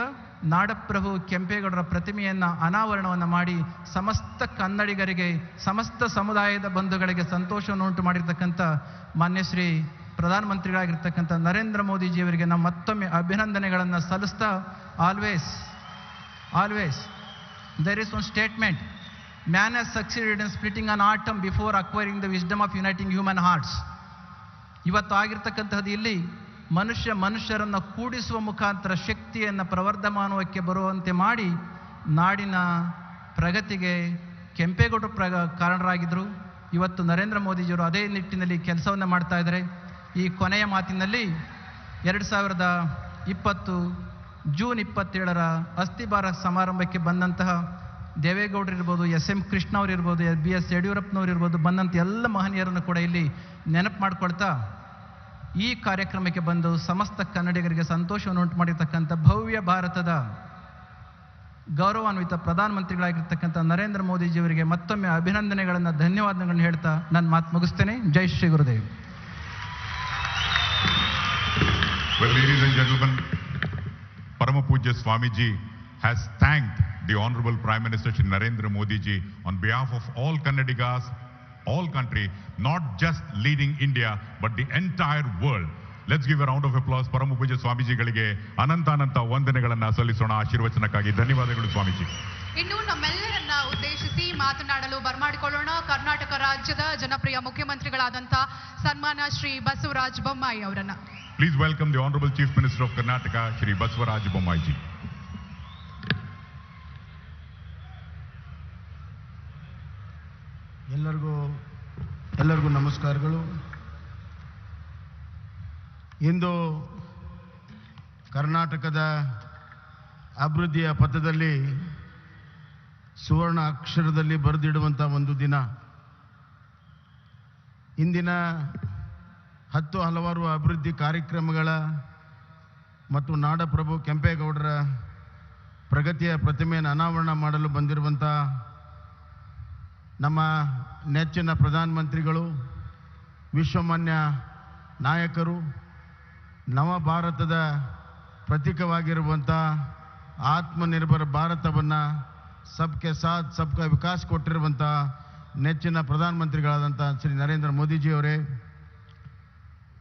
ನಾಡಪ್ರಭು ಕೆಂಪೇಗೌಡರ ಪ್ರತಿಮೆಯನ್ನು ಅನಾವರಣವನ್ನು ಮಾಡಿ ಸಮಸ್ತ ಕನ್ನಡಿಗರಿಗೆ, ಸಮಸ್ತ ಸಮುದಾಯದ ಬಂಧುಗಳಿಗೆ ಸಂತೋಷವನ್ನು ಉಂಟು ಮಾಡಿರ್ತಕ್ಕಂಥ ಮಾನ್ಯ ಶ್ರೀ ಪ್ರಧಾನಮಂತ್ರಿಗಳಾಗಿರ್ತಕ್ಕಂಥ ನರೇಂದ್ರ ಮೋದಿಜಿಯವರಿಗೆ ನಾವು ಮತ್ತೊಮ್ಮೆ ಅಭಿನಂದನೆಗಳನ್ನು ಸಲ್ಲಿಸ್ತಾ always there is one statement, man has succeeded in splitting an atom before acquiring the wisdom of uniting human hearts. ಇವತ್ತು ಆಗಿರ್ತಕ್ಕಂಥದ್ದು ಇಲ್ಲಿ ಮನುಷ್ಯರನ್ನು ಕೂಡಿಸುವ ಮುಖಾಂತರ ಶಕ್ತಿಯನ್ನು ಪ್ರವರ್ಧಮಾನಕ್ಕೆ ಬರುವಂತೆ ಮಾಡಿ ನಾಡಿನ ಪ್ರಗತಿಗೆ ಕೆಂಪೇಗೌಡರು ಕಾರಣರಾಗಿದ್ದರು. ಇವತ್ತು ನರೇಂದ್ರ ಮೋದಿಜಿಯವರು ಅದೇ ನಿಟ್ಟಿನಲ್ಲಿ ಕೆಲಸವನ್ನು ಮಾಡ್ತಾ ಇದ್ದಾರೆ. ಈ ಕೊನೆಯ ಮಾತಿನಲ್ಲಿ 2020 ಜೂನ್ 27ರ ಅಸ್ಥಿಭಾರ ಸಮಾರಂಭಕ್ಕೆ ಬಂದಂತಹ ದೇವೇಗೌಡರಿರ್ಬೋದು, SM ಕೃಷ್ಣ ಅವರಿರ್ಬೋದು, BS ಯಡಿಯೂರಪ್ಪನವರಿರ್ಬೋದು, ಬಂದಂಥ ಎಲ್ಲ ಮಹನೀಯರನ್ನು ಕೂಡ ಇಲ್ಲಿ ನೆನಪು ಮಾಡ್ಕೊಳ್ತಾ ಈ ಕಾರ್ಯಕ್ರಮಕ್ಕೆ ಬಂದು ಸಮಸ್ತ ಕನ್ನಡಿಗರಿಗೆ ಸಂತೋಷವನ್ನು ಉಂಟು ಮಾಡಿರ್ತಕ್ಕಂಥ ಭವ್ಯ ಭಾರತದ ಗೌರವಾನ್ವಿತ ಪ್ರಧಾನಮಂತ್ರಿಗಳಾಗಿರ್ತಕ್ಕಂಥ ನರೇಂದ್ರ ಮೋದಿಜಿಯವರಿಗೆ ಮತ್ತೊಮ್ಮೆ ಅಭಿನಂದನೆಗಳನ್ನು, ಧನ್ಯವಾದಗಳನ್ನು ಹೇಳ್ತಾ ನನ್ನ ಮಾತು ಮುಗಿಸ್ತೇನೆ. ಜೈ Shri Gurudev. Well, ladies and gentlemen, Parama Pujya Swamiji has thanked the Honorable Prime Minister Shri Narendra Modi ji on behalf of all Kannadigas, all country, not just leading India, but the entire world. Let's give a round of applause Parama Pujya Swamiji ಗಳಿಗೆ ಅನಂತ ವಂದನೆಗಳನ್ನು ಸಲ್ಲಿಸೋಣ ಆಶೀರ್ವಚನಕ್ಕಾಗಿ. ಧನ್ಯವಾದಗಳು ಸ್ವಾಮೀಜಿ. ಇನ್ನು ನಮ್ಮೆಲ್ಲರನ್ನ ಉದ್ದೇಶಿಸಿ ಮಾತನಾಡಲು ಬರಮಾಡಿಕೊಳ್ಳೋಣ ಕರ್ನಾಟಕ ರಾಜ್ಯದ ಜನಪ್ರಿಯ ಮುಖ್ಯಮಂತ್ರಿಗಳಾದಂಥ ಸನ್ಮಾನ ಶ್ರೀ ಬಸವರಾಜ ಬೊಮ್ಮಾಯಿ ಅವರನ್ನ. Please welcome the Honorable Chief Minister of Karnataka, Shri Basavaraj Bommai ji. ಎಲ್ಲರಿಗೂ ನಮಸ್ಕಾರಗಳು. ಇಂದು ಕರ್ನಾಟಕದ ಅಭಿವೃದ್ಧಿಯ ಪಥದಲ್ಲಿ ಸುವರ್ಣ ಅಕ್ಷರದಲ್ಲಿ ಬರೆದಿಡುವಂಥ ಒಂದು ದಿನ. ಇಂದಿನ ಹಲವಾರು ಅಭಿವೃದ್ಧಿ ಕಾರ್ಯಕ್ರಮಗಳ ಮತ್ತು ನಾಡಪ್ರಭು ಕೆಂಪೇಗೌಡರ ಪ್ರಗತಿಯ ಪ್ರತಿಮೆಯನ್ನು ಅನಾವರಣ ಮಾಡಲು ಬಂದಿರುವಂಥ ನಮ್ಮ ನೆಚ್ಚಿನ ಪ್ರಧಾನಮಂತ್ರಿಗಳು, ವಿಶ್ವಮಾನ್ಯ ನಾಯಕರು, ನವ ಭಾರತದ ಪ್ರತೀಕವಾಗಿರುವಂಥ ಆತ್ಮನಿರ್ಭರ ಭಾರತವನ್ನು ಸಬ್ಕೆ ಸಾಥ್ ಸಬ್ಕಾ ವಿಕಾಸ್ ಕೊಟ್ಟಿರುವಂಥ ನೆಚ್ಚಿನ ಪ್ರಧಾನಮಂತ್ರಿಗಳಾದಂಥ ಶ್ರೀ ನರೇಂದ್ರ ಮೋದಿಜಿಯವರೇ,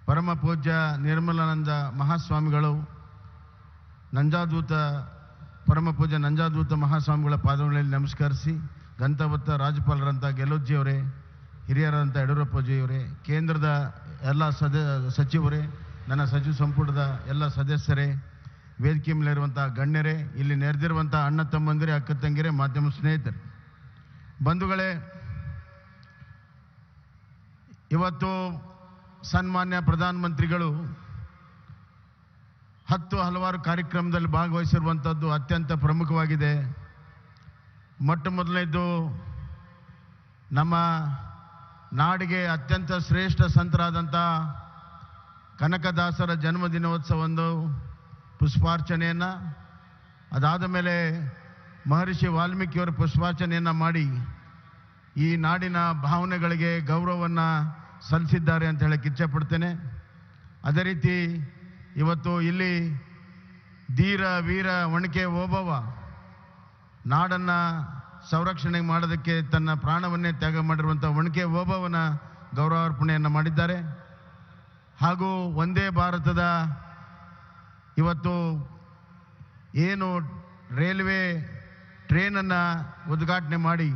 ಪರಮ ಪೂಜ್ಯ ನಿರ್ಮಲಾನಂದ ಮಹಾಸ್ವಾಮಿಗಳು, ಪರಮ ಪೂಜ್ಯ ನಂಜಾದೂತ ಮಹಾಸ್ವಾಮಿಗಳ ಪಾದಗಳಲ್ಲಿ ನಮಸ್ಕರಿಸಿ, ಗಂತವತ್ತ ರಾಜ್ಯಪಾಲರಂಥ ಗೆಲೋಜಿಯವರೇ, ಹಿರಿಯರಾದಂಥ ಯಡಿಯೂರಪ್ಪಜಿಯವರೇ, ಕೇಂದ್ರದ ಎಲ್ಲ ಸಚಿವರೇ, ನನ್ನ ಸಚಿವ ಸಂಪುಟದ ಎಲ್ಲ ಸದಸ್ಯರೇ, ವೇದಿಕೆ ಮೇಲಿರುವಂಥ ಗಣ್ಯರೇ, ಇಲ್ಲಿ ನೆರೆದಿರುವಂಥ ಅಣ್ಣ ತಮ್ಮಂದಿರೇ, ಅಕ್ಕ ತಂಗಿರೇ, ಮಾಧ್ಯಮ ಸ್ನೇಹಿತರೆ, ಬಂಧುಗಳೇ, ಇವತ್ತು ಸನ್ಮಾನ್ಯ ಪ್ರಧಾನಮಂತ್ರಿಗಳು ಹಲವಾರು ಕಾರ್ಯಕ್ರಮದಲ್ಲಿ ಭಾಗವಹಿಸಿರುವಂಥದ್ದು ಅತ್ಯಂತ ಪ್ರಮುಖವಾಗಿದೆ. ಮೊಟ್ಟ ಮೊದಲನೇದು, ನಮ್ಮ ನಾಡಿಗೆ ಅತ್ಯಂತ ಶ್ರೇಷ್ಠ ಸಂತರಾದಂಥ ಕನಕದಾಸರ ಜನ್ಮದಿನೋತ್ಸವವನ್ನು ಪುಷ್ಪಾರ್ಚನೆಯನ್ನು, ಅದಾದ ಮೇಲೆ ಮಹರ್ಷಿ ವಾಲ್ಮೀಕಿಯವರ ಪುಷ್ಪಾರ್ಚನೆಯನ್ನು ಮಾಡಿ ಈ ನಾಡಿನ ಭಾವನೆಗಳಿಗೆ ಗೌರವವನ್ನು ಸಲ್ಲಿಸಿದ್ದಾರೆ ಅಂತ ಹೇಳಕ್ಕೆ ಇಚ್ಛೆಪಡ್ತೇನೆ. ಅದೇ ರೀತಿ ಇವತ್ತು ಇಲ್ಲಿ ಧೀರ ವೀರ ಒಣಕೆ ಓಬವ್ವ ನಾಡನ್ನು ಸಂರಕ್ಷಣೆ ಮಾಡೋದಕ್ಕೆ ತನ್ನ ಪ್ರಾಣವನ್ನೇ ತ್ಯಾಗ ಮಾಡಿರುವಂಥ ಒಣಕೆ ಓಬವ್ವನ ಗೌರವಾರ್ಪಣೆಯನ್ನು ಮಾಡಿದ್ದಾರೆ. ಹಾಗೂ ಒಂದೇ ಭಾರತದ ಇವತ್ತು ಏನು ರೈಲ್ವೆ ಟ್ರೇನನ್ನು ಉದ್ಘಾಟನೆ ಮಾಡಿ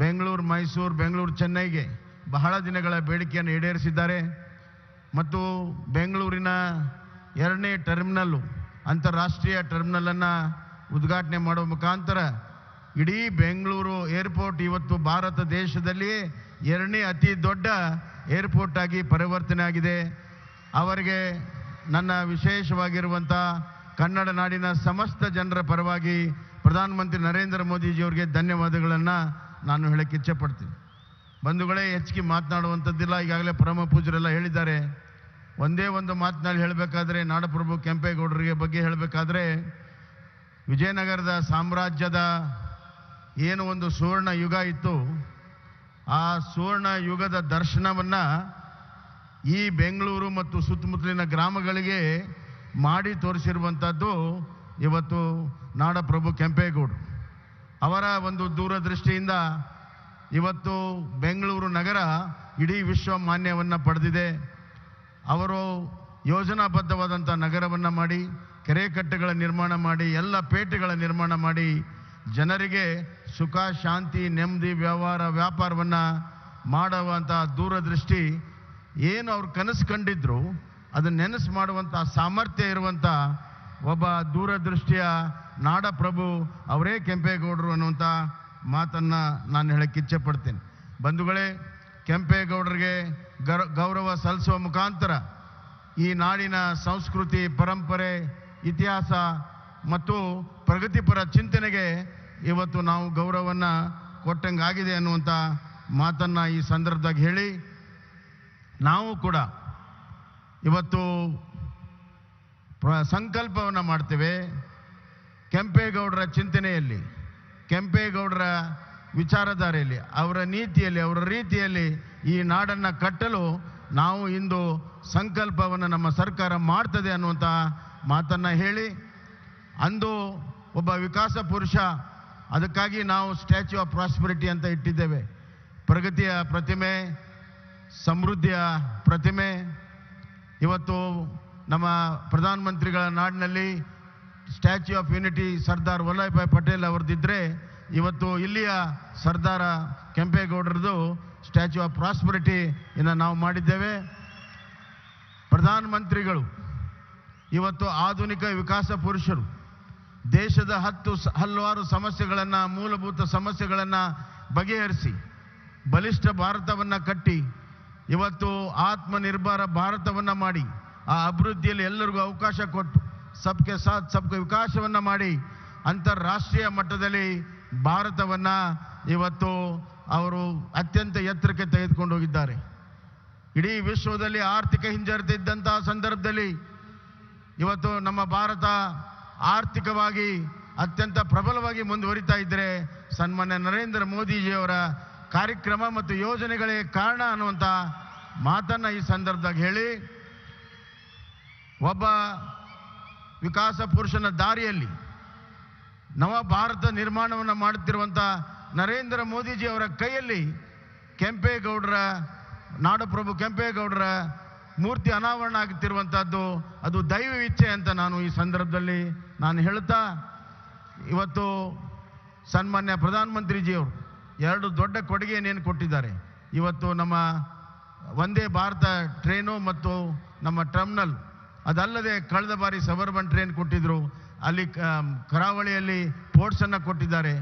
ಬೆಂಗಳೂರು ಮೈಸೂರು, ಬೆಂಗಳೂರು ಚೆನ್ನೈಗೆ ಬಹಳ ದಿನಗಳ ಬೇಡಿಕೆಯನ್ನು ಈಡೇರಿಸಿದ್ದಾರೆ. ಮತ್ತು ಬೆಂಗಳೂರಿನ 2ನೇ ಟರ್ಮಿನಲ್ಲು, ಅಂತಾರಾಷ್ಟ್ರೀಯ ಟರ್ಮಿನಲನ್ನು ಉದ್ಘಾಟನೆ ಮಾಡುವ ಮುಖಾಂತರ ಇಡೀ ಬೆಂಗಳೂರು ಏರ್ಪೋರ್ಟ್ ಇವತ್ತು ಭಾರತ ದೇಶದಲ್ಲಿಯೇ 2ನೇ ಅತಿ ದೊಡ್ಡ ಏರ್ಪೋರ್ಟ್ ಆಗಿ ಪರಿವರ್ತನೆ ಆಗಿದೆ. ಅವರಿಗೆ ನನ್ನ ವಿಶೇಷವಾಗಿರುವಂಥ ಕನ್ನಡ ನಾಡಿನ ಸಮಸ್ತ ಜನರ ಪರವಾಗಿ ಪ್ರಧಾನಮಂತ್ರಿ ನರೇಂದ್ರ ಮೋದಿಜಿಯವರಿಗೆ ಧನ್ಯವಾದಗಳನ್ನು ನಾನು ಹೇಳಕ್ಕೆ ಇಚ್ಛೆಪಡ್ತೀನಿ. ಬಂಧುಗಳೇ, ಹೆಚ್ಚಿಗೆ ಮಾತನಾಡುವಂಥದ್ದಿಲ್ಲ, ಈಗಾಗಲೇ ಪರಮ ಪೂಜ್ಯರೆಲ್ಲ ಹೇಳಿದ್ದಾರೆ. ಒಂದೇ ಒಂದು ಮಾತಿನಲ್ಲಿ ಹೇಳಬೇಕಾದ್ರೆ, ನಾಡಪ್ರಭು ಕೆಂಪೇಗೌಡರಿಗೆ ಬಗ್ಗೆ ಹೇಳಬೇಕಾದ್ರೆ, ವಿಜಯನಗರದ ಸಾಮ್ರಾಜ್ಯದ ಏನು ಒಂದು ಸುವರ್ಣ ಯುಗ ಇತ್ತು, ಆ ಸುವರ್ಣ ಯುಗದ ದರ್ಶನವನ್ನು ಈ ಬೆಂಗಳೂರು ಮತ್ತು ಸುತ್ತಮುತ್ತಲಿನ ಗ್ರಾಮಗಳಿಗೆ ಮಾಡಿ ತೋರಿಸಿರುವಂಥದ್ದು ಇವತ್ತು ನಾಡಪ್ರಭು ಕೆಂಪೇಗೌಡರು. ಅವರ ಒಂದು ದೂರದೃಷ್ಟಿಯಿಂದ ಇವತ್ತು ಬೆಂಗಳೂರು ನಗರ ಇಡೀ ವಿಶ್ವ ಮಾನ್ಯವನ್ನು ಪಡೆದಿದೆ. ಅವರು ಯೋಜನಾಬದ್ಧವಾದಂಥ ನಗರವನ್ನು ಮಾಡಿ, ಕೆರೆಕಟ್ಟೆಗಳ ನಿರ್ಮಾಣ ಮಾಡಿ, ಎಲ್ಲ ಪೇಟೆಗಳ ನಿರ್ಮಾಣ ಮಾಡಿ, ಜನರಿಗೆ ಸುಖ, ಶಾಂತಿ, ನೆಮ್ಮದಿ, ವ್ಯಾಪಾರವನ್ನು ಮಾಡುವಂಥ ದೂರದೃಷ್ಟಿ ಏನು ಅವ್ರು ಕನಸು ಕಂಡಿದ್ರು ಅದನ್ನು ನೆನಸು ಮಾಡುವಂಥ ಸಾಮರ್ಥ್ಯ ಇರುವಂಥ ಒಬ್ಬ ದೂರದೃಷ್ಟಿಯ ನಾಡಪ್ರಭು ಅವರೇ ಕೆಂಪೇಗೌಡರು ಅನ್ನುವಂಥ ಮಾತನ್ನು ನಾನು ಹೇಳಕ್ಕೆ ಇಚ್ಛೆಪಡ್ತೇನೆ. ಬಂಧುಗಳೇ, ಕೆಂಪೇಗೌಡರಿಗೆ ಗೌರವ ಸಲ್ಲಿಸುವ ಮುಖಾಂತರ ಈ ನಾಡಿನ ಸಂಸ್ಕೃತಿ, ಪರಂಪರೆ, ಇತಿಹಾಸ ಮತ್ತು ಪ್ರಗತಿಪರ ಚಿಂತನೆಗೆ ಇವತ್ತು ನಾವು ಗೌರವವನ್ನು ಕೊಟ್ಟಂಗಾಗಿದೆ ಅನ್ನುವಂಥ ಮಾತನ್ನು ಈ ಸಂದರ್ಭದಾಗ ಹೇಳಿ, ನಾವು ಕೂಡ ಇವತ್ತು ಸಂಕಲ್ಪವನ್ನು ಮಾಡ್ತೇವೆ. ಕೆಂಪೇಗೌಡರ ಚಿಂತನೆಯಲ್ಲಿ, ಕೆಂಪೇಗೌಡರ ವಿಚಾರಧಾರೆಯಲ್ಲಿ, ಅವರ ನೀತಿಯಲ್ಲಿ, ಅವರ ರೀತಿಯಲ್ಲಿ ಈ ನಾಡನ್ನು ಕಟ್ಟಲು ನಾವು ಇಂದು ಸಂಕಲ್ಪವನ್ನು ನಮ್ಮ ಸರ್ಕಾರ ಮಾಡ್ತದೆ ಅನ್ನುವಂಥ ಮಾತನ್ನು ಹೇಳಿ, ಅಂದು ಒಬ್ಬ ವಿಕಾಸ ಪುರುಷ, ಅದಕ್ಕಾಗಿ ನಾವು ಸ್ಟ್ಯಾಚ್ಯೂ ಆಫ್ ಪ್ರಾಸ್ಪರಿಟಿ ಅಂತ ಇಟ್ಟಿದ್ದೇವೆ. ಪ್ರಗತಿಯ ಪ್ರತಿಮೆ, ಸಮೃದ್ಧಿಯ ಪ್ರತಿಮೆ. ಇವತ್ತು ನಮ್ಮ ಪ್ರಧಾನಮಂತ್ರಿಗಳ ನಾಡಿನಲ್ಲಿ statue of unity Sardar Vallabhbhai Patel ಅವರದಿದ್ದರೆ, ಇವತ್ತು ಇಲ್ಲಿಯ ಸರ್ದಾರ ಕೆಂಪೇಗೌಡರದು ಸ್ಟ್ಯಾಚ್ಯೂ ಆಫ್ ಪ್ರಾಸ್ಪರಿಟಿ ಇನ್ನು ನಾವು ಮಾಡಿದ್ದೇವೆ. ಪ್ರಧಾನಮಂತ್ರಿಗಳು ಇವತ್ತು ಆಧುನಿಕ ವಿಕಾಸ ಪುರುಷರು. ದೇಶದ ಹಲವಾರು ಸಮಸ್ಯೆಗಳನ್ನು, ಮೂಲಭೂತ ಸಮಸ್ಯೆಗಳನ್ನು ಬಗೆಹರಿಸಿ ಬಲಿಷ್ಠ ಭಾರತವನ್ನು ಕಟ್ಟಿ, ಇವತ್ತು ಆತ್ಮನಿರ್ಭರ ಭಾರತವನ್ನು ಮಾಡಿ, ಆ ಅಭಿವೃದ್ಧಿಯಲ್ಲಿ ಎಲ್ಲರಿಗೂ ಅವಕಾಶ ಕೊಟ್ಟು, ಸಬ್ಕೆ ಸಾಥ್ ಸಬ್ಕೆ ವಿಕಾಸವನ್ನು ಮಾಡಿ, ಅಂತಾರಾಷ್ಟ್ರೀಯ ಮಟ್ಟದಲ್ಲಿ ಭಾರತವನ್ನು ಇವತ್ತು ಅವರು ಅತ್ಯಂತ ಎತ್ತರಕ್ಕೆ ತೆಗೆದುಕೊಂಡು ಹೋಗಿದ್ದಾರೆ. ಇಡೀ ವಿಶ್ವದಲ್ಲಿ ಆರ್ಥಿಕ ಹಿಂಜರಿತ ಸಂದರ್ಭದಲ್ಲಿ ಇವತ್ತು ನಮ್ಮ ಭಾರತ ಆರ್ಥಿಕವಾಗಿ ಅತ್ಯಂತ ಪ್ರಬಲವಾಗಿ ಮುಂದುವರಿತಾ ಇದ್ದರೆ ಸನ್ಮಾನ್ಯ ನರೇಂದ್ರ ಮೋದಿಜಿಯವರ ಕಾರ್ಯಕ್ರಮ ಮತ್ತು ಯೋಜನೆಗಳೇ ಕಾರಣ ಅನ್ನುವಂಥ ಮಾತನ್ನು ಈ ಸಂದರ್ಭದಾಗ ಹೇಳಿ, ಒಬ್ಬ ವಿಕಾಸ ಪುರುಷನ ದಾರಿಯಲ್ಲಿ ನವ ಭಾರತ ನಿರ್ಮಾಣವನ್ನು ಮಾಡುತ್ತಿರುವಂಥ ನರೇಂದ್ರ ಮೋದಿಜಿಯವರ ಕೈಯಲ್ಲಿ ಕೆಂಪೇಗೌಡರ, ನಾಡಪ್ರಭು ಕೆಂಪೇಗೌಡರ ಮೂರ್ತಿ ಅನಾವರಣ ಆಗುತ್ತಿರುವಂಥದ್ದು ಅದು ದೈವ ಇಚ್ಛೆ ಅಂತ ನಾನು ಈ ಸಂದರ್ಭದಲ್ಲಿ ನಾನು ಹೇಳ್ತಾ, ಇವತ್ತು ಸನ್ಮಾನ್ಯ ಪ್ರಧಾನಮಂತ್ರಿಜಿಯವರು ಎರಡು ದೊಡ್ಡ ಕೊಡುಗೆಯನ್ನೇನು ಕೊಟ್ಟಿದ್ದಾರೆ. ಇವತ್ತು ನಮ್ಮ ವಂದೇ ಭಾರತ ಟ್ರೈನು ಮತ್ತು ನಮ್ಮ ಟರ್ಮಿನಲ್, ಅದಲ್ಲದೆ ಕಳೆದ ಬಾರಿ ಸಬರ್ಬನ್ ಟ್ರೈನ್ ಕೊಟ್ಟಿದ್ದರು, ಅಲ್ಲಿ ಕರಾವಳಿಯಲ್ಲಿ ಪೋರ್ಟ್ಸನ್ನು ಕೊಟ್ಟಿದ್ದಾರೆ.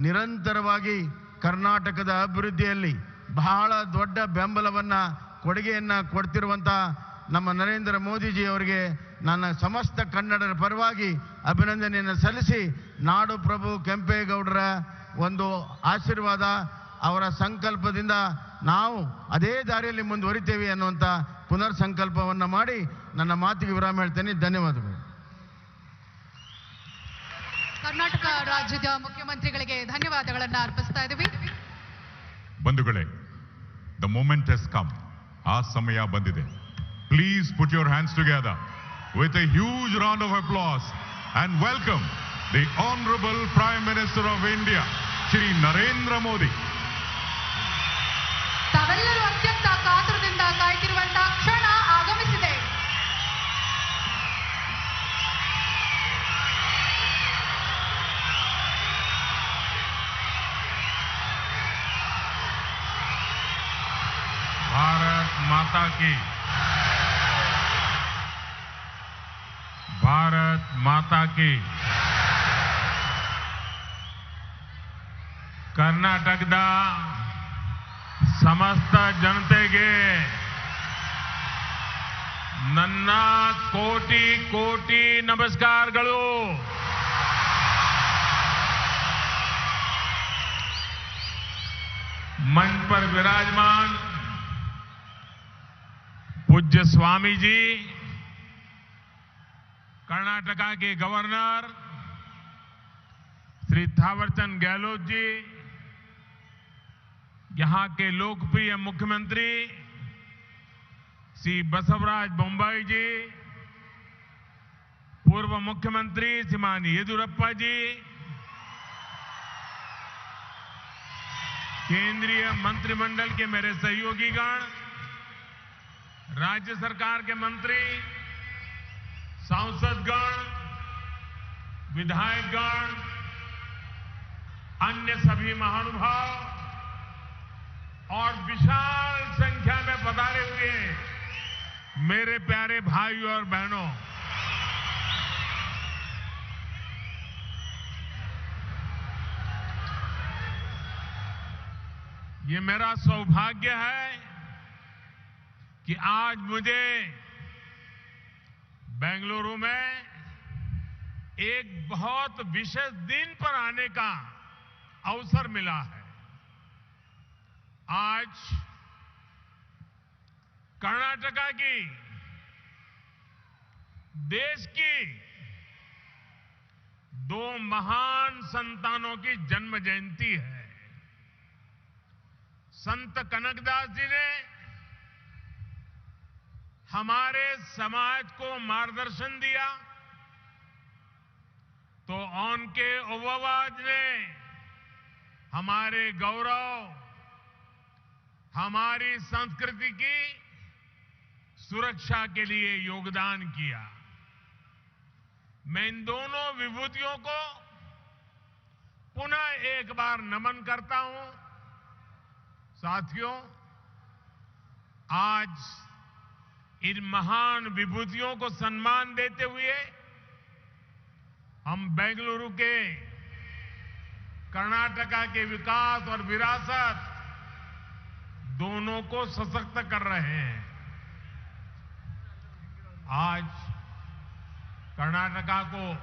ನಿರಂತರವಾಗಿ ಕರ್ನಾಟಕದ ಅಭಿವೃದ್ಧಿಯಲ್ಲಿ ಬಹಳ ದೊಡ್ಡ ಬೆಂಬಲವನ್ನು, ಕೊಡುಗೆಯನ್ನು ಕೊಡ್ತಿರುವಂಥ ನಮ್ಮ ನರೇಂದ್ರ ಮೋದಿಜಿಯವರಿಗೆ ನನ್ನ ಸಮಸ್ತ ಕನ್ನಡರ ಪರವಾಗಿ ಅಭಿನಂದನೆಯನ್ನು ಸಲ್ಲಿಸಿ, ನಾಡು ಪ್ರಭು ಕೆಂಪೇಗೌಡರ ಒಂದು ಆಶೀರ್ವಾದ, ಅವರ ಸಂಕಲ್ಪದಿಂದ ನಾವು ಅದೇ ದಾರಿಯಲ್ಲಿ ಮುಂದುವರಿತೇವೆ ಅನ್ನುವಂಥ ಪುನರ್ ಸಂಕಲ್ಪವನ್ನು ಮಾಡಿ ನನ್ನ ಮಾತಿಗೆ ವಿರಾಮ ಹೇಳ್ತೇನೆ. ಧನ್ಯವಾದಗಳು. ಕರ್ನಾಟಕ ರಾಜ್ಯದ ಮುಖ್ಯಮಂತ್ರಿಗಳಿಗೆ ಧನ್ಯವಾದಗಳನ್ನು ಅರ್ಪಿಸ್ತಾ ಇದ್ದೀವಿ. ಬಂಧುಗಳೇ, ದ ಮೂಮೆಂಟ್ ಹ್ಯಾಸ್ ಕಮ್. ಆ ಸಮಯ ಬಂದಿದೆ. Please put your hands together with A huge round of applause and welcome the honourable prime minister of India Shri Narendra Modi. ತಾವೆಲ್ಲರೂ ಅತ್ಯಂತ ಕಾತುರದಿಂದ ಕಾಯ್ತಿರುವಂತಹ ಕ್ಷಣ ಆಗಮಿಸಿದೆ. भारत माता की, भारत माता की. ಕರ್ನಾಟಕದ ಸಮಸ್ತ ಜನತೆಗೆ ನನ್ನ ಕೋಟಿ ಕೋಟಿ ನಮಸ್ಕಾರಗಳು. मंच पर विराजमान पूज्य स्वामी जी, कर्नाटका के गवर्नर श्री थावरचंद गहलोत जी, यहां के लोकप्रिय मुख्यमंत्री श्री बसवराज बोम्मई जी, पूर्व मुख्यमंत्री श्रीमान येदियुरप्पा जी, केंद्रीय मंत्रिमंडल के मेरे सहयोगीगण, राज्य सरकार के मंत्री, सांसदगण, विधायकगण, अन्य सभी महानुभाव और विशाल संख्या में पधारे हुए मेरे प्यारे भाइयों और बहनों, ये मेरा सौभाग्य है कि आज मुझे बेंगलुरु में एक बहुत विशेष दिन पर आने का अवसर मिला है। आज कर्नाटका की, देश की दो महान संतानों की जन्म जयंती है। संत कनकदास जी ने हमारे समाज को मार्गदर्शन दिया, तो उनके ओवावाज ने हमारे गौरव, हमारी संस्कृति की सुरक्षा के लिए योगदान किया। मैं इन दोनों विभूतियों को पुनः एक बार नमन करता हूं। साथियों, आज इन महान विभूतियों को सम्मान देते हुए हम बेंगलुरु के कर्नाटका के विकास और विरासत दोनों को सशक्त कर रहे हैं। आज कर्नाटका को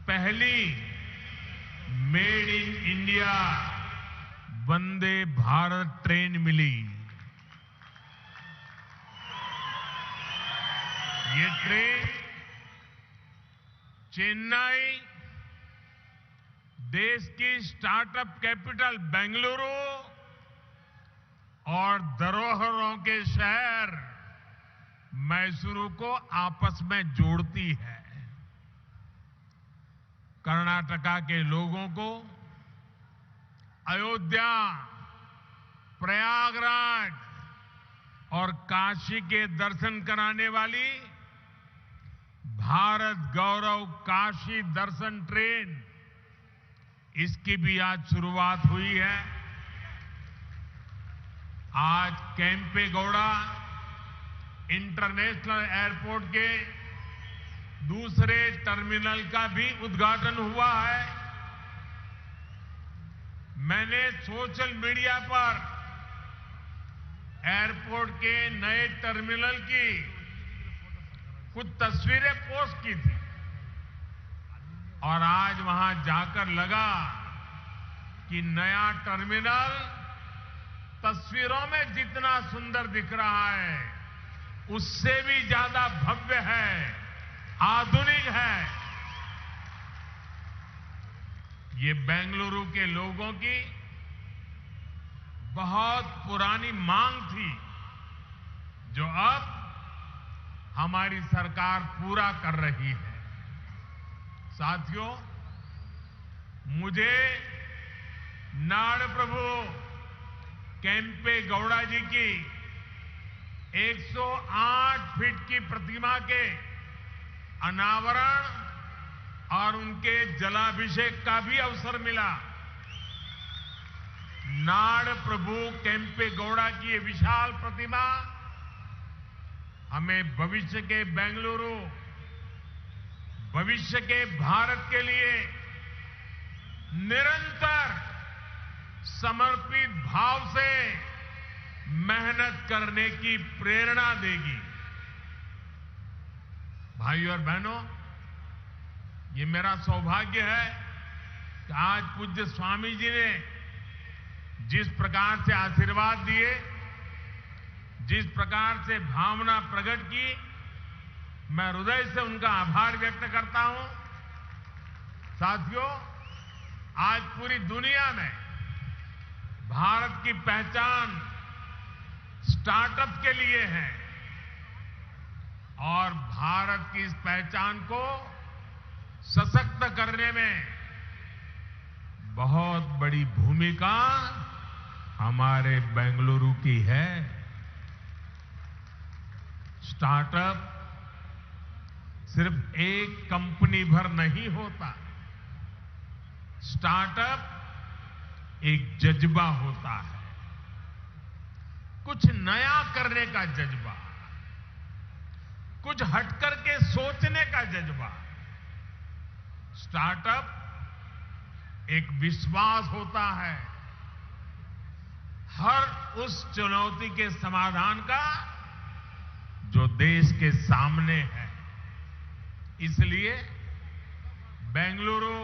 पहली made in India Vande Bharat train मिली। ये ट्रेन चेन्नई, देश की स्टार्टअप कैपिटल बेंगलुरु और धरोहरों के शहर मैसूरू को आपस में जोड़ती है। कर्नाटका के लोगों को अयोध्या, प्रयागराज और काशी के दर्शन कराने वाली भारत गौरव काशी दर्शन ट्रेन, इसकी भी आज शुरुआत हुई है। आज केम्पेगौड़ा इंटरनेशनल एयरपोर्ट के दूसरे टर्मिनल का भी उद्घाटन हुआ है। मैंने सोशल मीडिया पर एयरपोर्ट के नए टर्मिनल की कुछ तस्वीरें पोस्ट की थी और आज वहां जाकर लगा कि नया टर्मिनल तस्वीरों में जितना सुंदर दिख रहा है उससे भी ज्यादा भव्य है, आधुनिक है। ये बेंगलुरु के लोगों की बहुत पुरानी मांग थी, जो अब हमारी सरकार पूरा कर रही है। साथियों, मुझे नाड़ प्रभु केम्पेगौड़ा जी की 108 फीट की प्रतिमा के अनावरण और उनके जलाभिषेक का भी अवसर मिला। नाड़ प्रभु केम्पेगौड़ा की ये विशाल प्रतिमा हमें भविष्य के बेंगलुरु, भविष्य के भारत के लिए निरंतर समर्पित भाव से मेहनत करने की प्रेरणा देगी। भाइयों और बहनों, ये मेरा सौभाग्य है कि आज पूज्य स्वामी जी ने जिस प्रकार से आशीर्वाद दिए, जिस प्रकार से भावना प्रकट की, मैं हृदय से उनका आभार व्यक्त करता हूं। साथियों, आज पूरी दुनिया में भारत की पहचान स्टार्टअप के लिए है और भारत की इस पहचान को सशक्त करने में बहुत बड़ी भूमिका हमारे बेंगलुरु की है। स्टार्टअप सिर्फ एक कंपनी भर नहीं होता। स्टार्टअप एक जज्बा होता है, कुछ नया करने का जज्बा, कुछ हटकर के सोचने का जज्बा। स्टार्टअप एक विश्वास होता है हर उस चुनौती के समाधान का जो देश के सामने है। इसलिए बेंगलुरु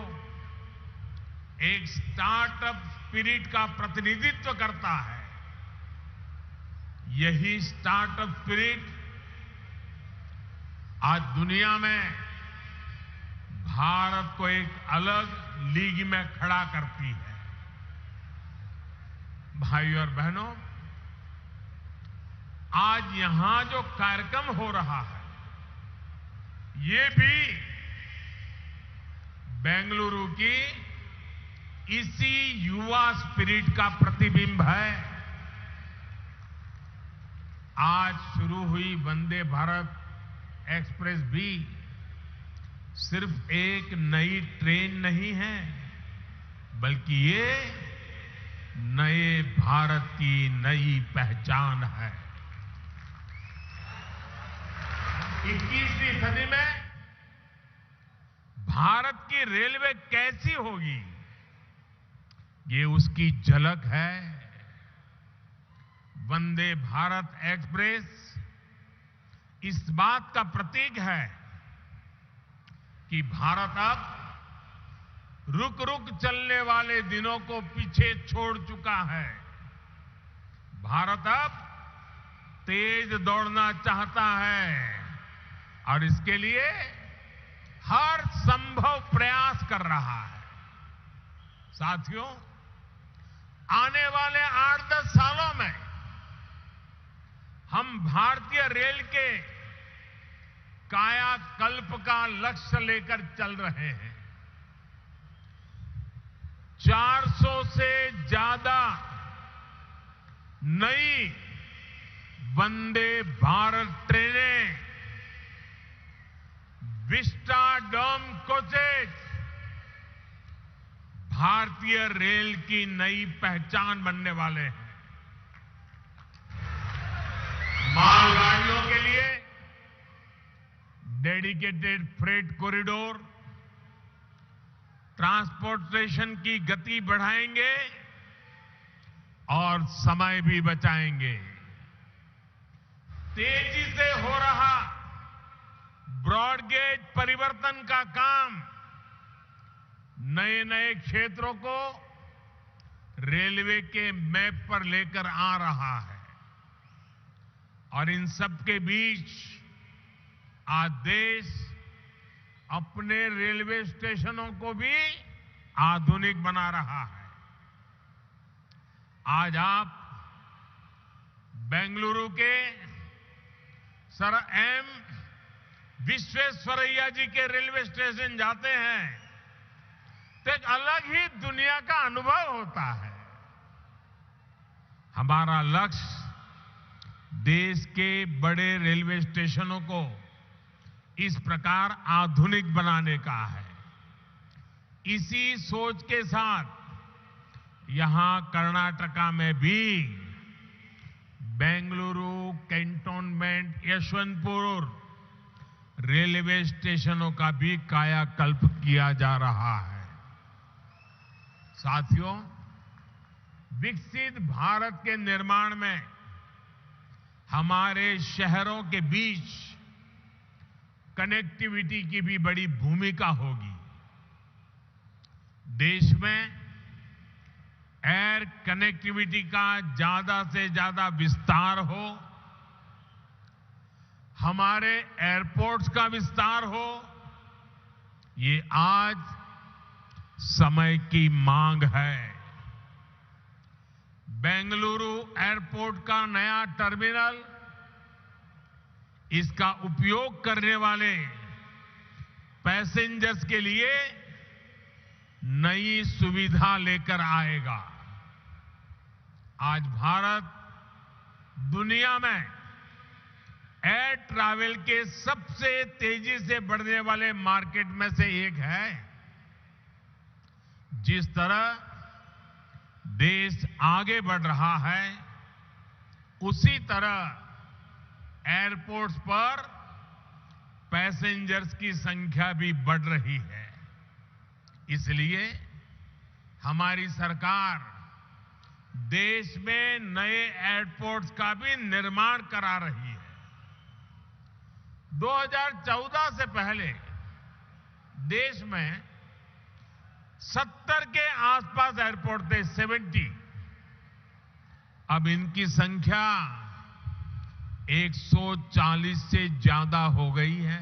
एक स्टार्टअप स्पिरिट का प्रतिनिधित्व करता है। यही स्टार्टअप स्पिरिट आज दुनिया में भारत को एक अलग लीग में खड़ा करती है। भाइयों और बहनों, आज यहां जो कार्यक्रम हो रहा है ये भी बेंगलुरु की इसी युवा स्पिरिट का प्रतिबिंब है। आज शुरू हुई वंदे भारत एक्सप्रेस भी सिर्फ एक नई ट्रेन नहीं है, बल्कि ये नए भारत की नई पहचान है। 21वीं सदी में भारत की रेलवे कैसी होगी, ये उसकी झलक है। वंदे भारत एक्सप्रेस इस बात का प्रतीक है कि भारत अब रुक रुक चलने वाले दिनों को पीछे छोड़ चुका है। भारत अब तेज दौड़ना चाहता है और इसके लिए हर संभव प्रयास कर रहा है। साथियों, आने वाले 8-10 सालों में हम भारतीय रेल के कायाकल्प का लक्ष्य लेकर चल रहे हैं। 400 से ज्यादा नई वंदे भारत ट्रेनें, विस्टाडोम कोचेज भारतीय रेल की नई पहचान बनने वाले हैं। मालगाड़ियों के लिए डेडिकेटेड फ्रेट कॉरिडोर, ट्रांसपोर्टेशन की गति बढ़ाएंगे और समय भी बचाएंगे। तेजी से हो रहा ब्रॉड गेज परिवर्तन का काम नए नए क्षेत्रों को रेलवे के मैप पर लेकर आ रहा है और इन सब के बीच आज देश अपने रेलवे स्टेशनों को भी आधुनिक बना रहा है। आज आप बेंगलुरु के सर एम विश्वेश्वरैया जी के रेलवे स्टेशन जाते हैं तो एक अलग ही दुनिया का अनुभव होता है। हमारा लक्ष्य देश के बड़े रेलवे स्टेशनों को इस प्रकार आधुनिक बनाने का है। इसी सोच के साथ यहां कर्नाटका में भी बेंगलुरु कैंटोनमेंट यशवंतपुर रेलवे स्टेशनों का भी कायाकल्प किया जा रहा है। साथियों, विकसित भारत के निर्माण में हमारे शहरों के बीच कनेक्टिविटी की भी बड़ी भूमिका होगी। देश में एयर कनेक्टिविटी का ज्यादा से ज्यादा विस्तार हो, हमारे एयरपोर्ट्स का विस्तार हो, ये आज समय की मांग है। बेंगलुरु एयरपोर्ट का नया टर्मिनल इसका उपयोग करने वाले पैसेंजर्स के लिए नई सुविधा लेकर आएगा। आज भारत दुनिया में एयर ट्रैवल के सबसे तेजी से बढ़ने वाले मार्केट में से एक है। जिस तरह देश आगे बढ़ रहा है, उसी तरह एयरपोर्ट्स पर पैसेंजर्स की संख्या भी बढ़ रही है। इसलिए हमारी सरकार देश में नए एयरपोर्ट्स का भी निर्माण करा रही है। 2014 से पहले देश में 70 के आसपास एयरपोर्ट थे, 70। अब इनकी संख्या 140 से ज्यादा हो गई है,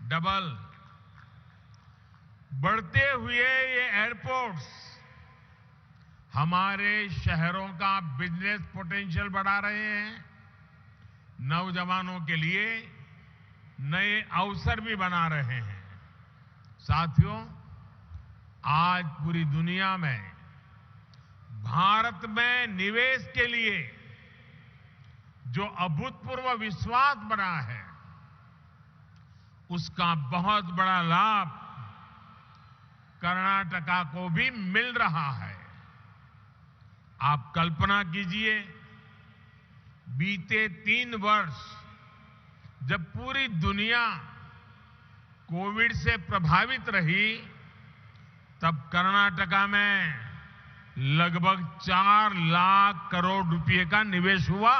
डबल। बढ़ते हुए ये एयरपोर्ट्स हमारे शहरों का बिजनेस पोटेंशियल बढ़ा रहे हैं, नौजवानों के लिए नए अवसर भी बना रहे हैं। साथियों, आज पूरी दुनिया में भारत में निवेश के लिए जो अभूतपूर्व विश्वास बना है, उसका बहुत बड़ा लाभ कर्नाटका को भी मिल रहा है। आप कल्पना कीजिए, बीते 3 वर्ष जब पूरी दुनिया कोविड से प्रभावित रही, तब कर्नाटका में लगभग 4 लाख करोड़ रुपए का निवेश हुआ।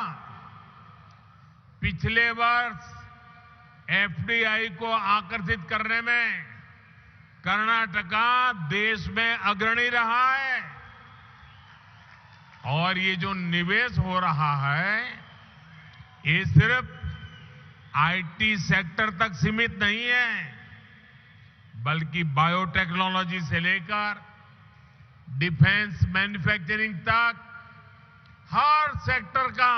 पिछले वर्ष एफडीआई को आकर्षित करने में कर्नाटका देश में अग्रणी रहा है। और ये जो निवेश हो रहा है, ये सिर्फ आईटी सेक्टर तक सीमित नहीं है, बल्कि बायोटेक्नोलॉजी से लेकर डिफेंस मैन्युफैक्चरिंग तक हर सेक्टर का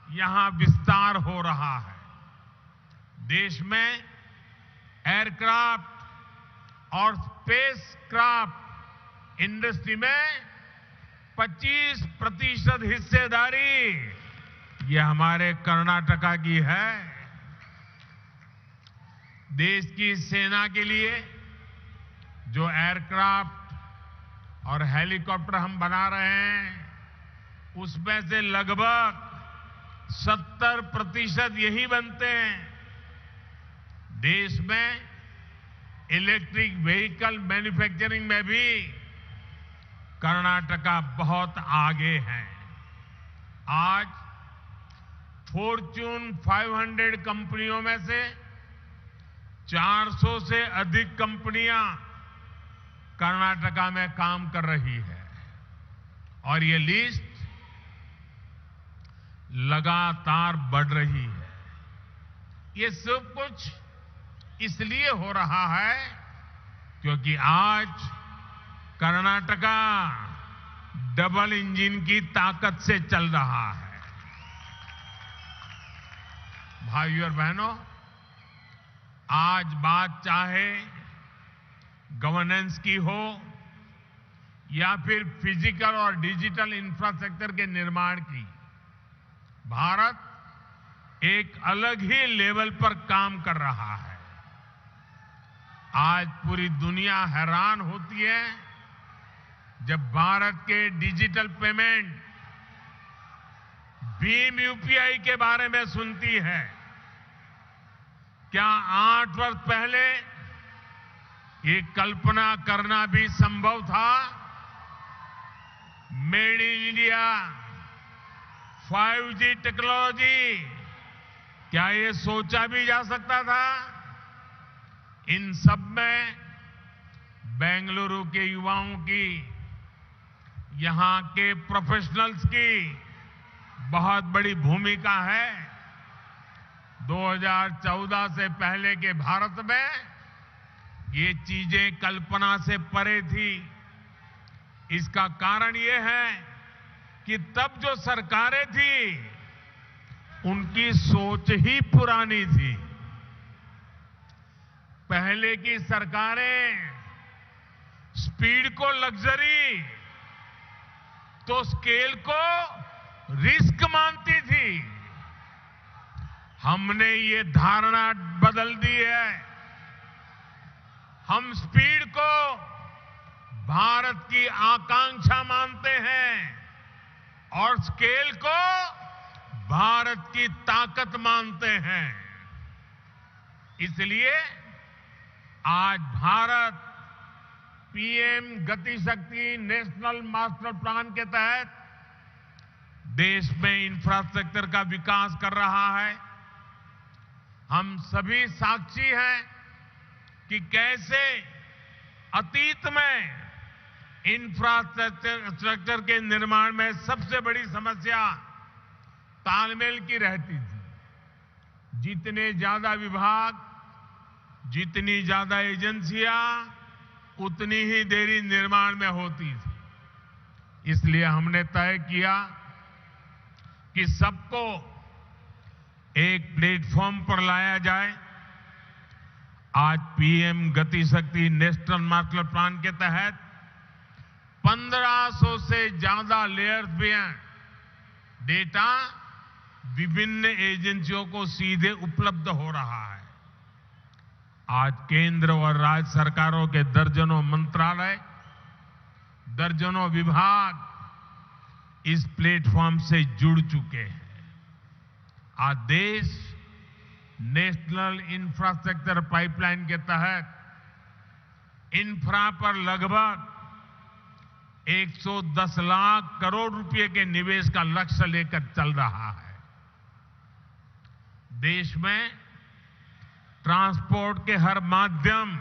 यहां विस्तार हो रहा है। देश में एयरक्राफ्ट और स्पेसक्राफ्ट इंडस्ट्री में 25% हिस्सेदारी ये हमारे कर्नाटका की है। देश की सेना के लिए जो एयरक्राफ्ट और हेलीकॉप्टर हम बना रहे हैं, उसमें से लगभग 70% यही बनते हैं। देश में इलेक्ट्रिक व्हीकल मैन्युफैक्चरिंग में भी कर्नाटका बहुत आगे है। आज फॉर्च्यून 500 कंपनियों में से 400 से अधिक कंपनियां कर्नाटका में काम कर रही है, और ये लिस्ट लगातार बढ़ रही है। ये सब कुछ इसलिए हो रहा है क्योंकि आज कर्नाटका डबल इंजन की ताकत से चल रहा है। भाइयों और बहनों, आज बात चाहे गवर्नेंस की हो या फिर फिजिकल और डिजिटल इंफ्रास्ट्रक्चर के निर्माण की, भारत एक अलग ही लेवल पर काम कर रहा है। आज पूरी दुनिया हैरान होती है जब भारत के डिजिटल पेमेंट भीम यूपीआई के बारे में सुनती है। क्या 8 वर्ष पहले ये कल्पना करना भी संभव था? Made in India, 5G technology, क्या ये सोचा भी जा सकता था? इन सब में बेंगलुरु के युवाओं की, यहां के प्रोफेशनल्स की बहुत बड़ी भूमिका है। 2014 से पहले के भारत में ये चीजें कल्पना से परे थी। इसका कारण ये है कि तब जो सरकारें थी, उनकी सोच ही पुरानी थी। पहले की सरकारें स्पीड को लग्जरी तो स्केल को रिस्क मानती थी। हमने ये धारणा बदल दी है। हम स्पीड को भारत की आकांक्षा मानते हैं और स्केल को भारत की ताकत मानते हैं। इसलिए आज भारत पीएम गति शक्ति नेशनल मास्टर प्लान के तहत देश में इंफ्रास्ट्रक्चर का विकास कर रहा है। हम सभी साक्षी हैं कि कैसे अतीत में इंफ्रास्ट्रक्चर के निर्माण में सबसे बड़ी समस्या तालमेल की रहती थी। जितने ज्यादा विभाग, जितनी ज्यादा एजेंसियां, उतनी ही देरी निर्माण में होती थी। इसलिए हमने तय किया कि सबको एक प्लेटफॉर्म पर लाया जाए। आज पीएम गति शक्ति नेशनल मास्टर प्लान के तहत 1500 से ज्यादा लेयर्स भी हैं। डेटा विभिन्न एजेंसियों को सीधे उपलब्ध हो रहा है। आज केंद्र और राज्य सरकारों के दर्जनों मंत्रालय, दर्जनों विभाग इस प्लेटफॉर्म से जुड़ चुके हैं। आज देश नेशनल इंफ्रास्ट्रक्चर पाइपलाइन के तहत इंफ्रा पर लगभग 110 लाख करोड़ रुपए के निवेश का लक्ष्य लेकर चल रहा है। देश में ट्रांसपोर्ट के हर माध्यम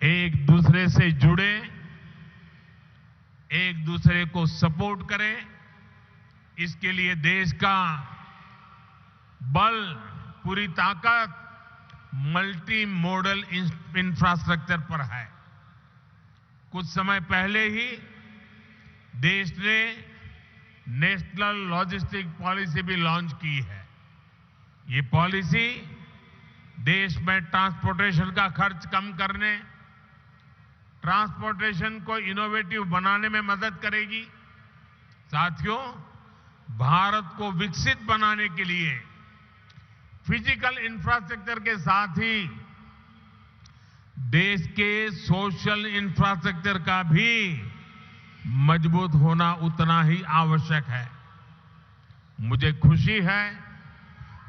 एक दूसरे से जुड़े, एक दूसरे को सपोर्ट करें। इसके लिए देश का बल, पूरी ताकत मल्टी मॉडल इंफ्रास्ट्रक्चर पर है। कुछ समय पहले ही देश ने नेशनल लॉजिस्टिक पॉलिसी भी लॉन्च की है। ये पॉलिसी देश में ट्रांसपोर्टेशन का खर्च कम करने, ट्रांसपोर्टेशन को इनोवेटिव बनाने में मदद करेगी। साथियों, भारत को विकसित बनाने के लिए फिजिकल इंफ्रास्ट्रक्चर के साथ ही देश के सोशल इंफ्रास्ट्रक्चर का भी मजबूत होना उतना ही आवश्यक है। मुझे खुशी है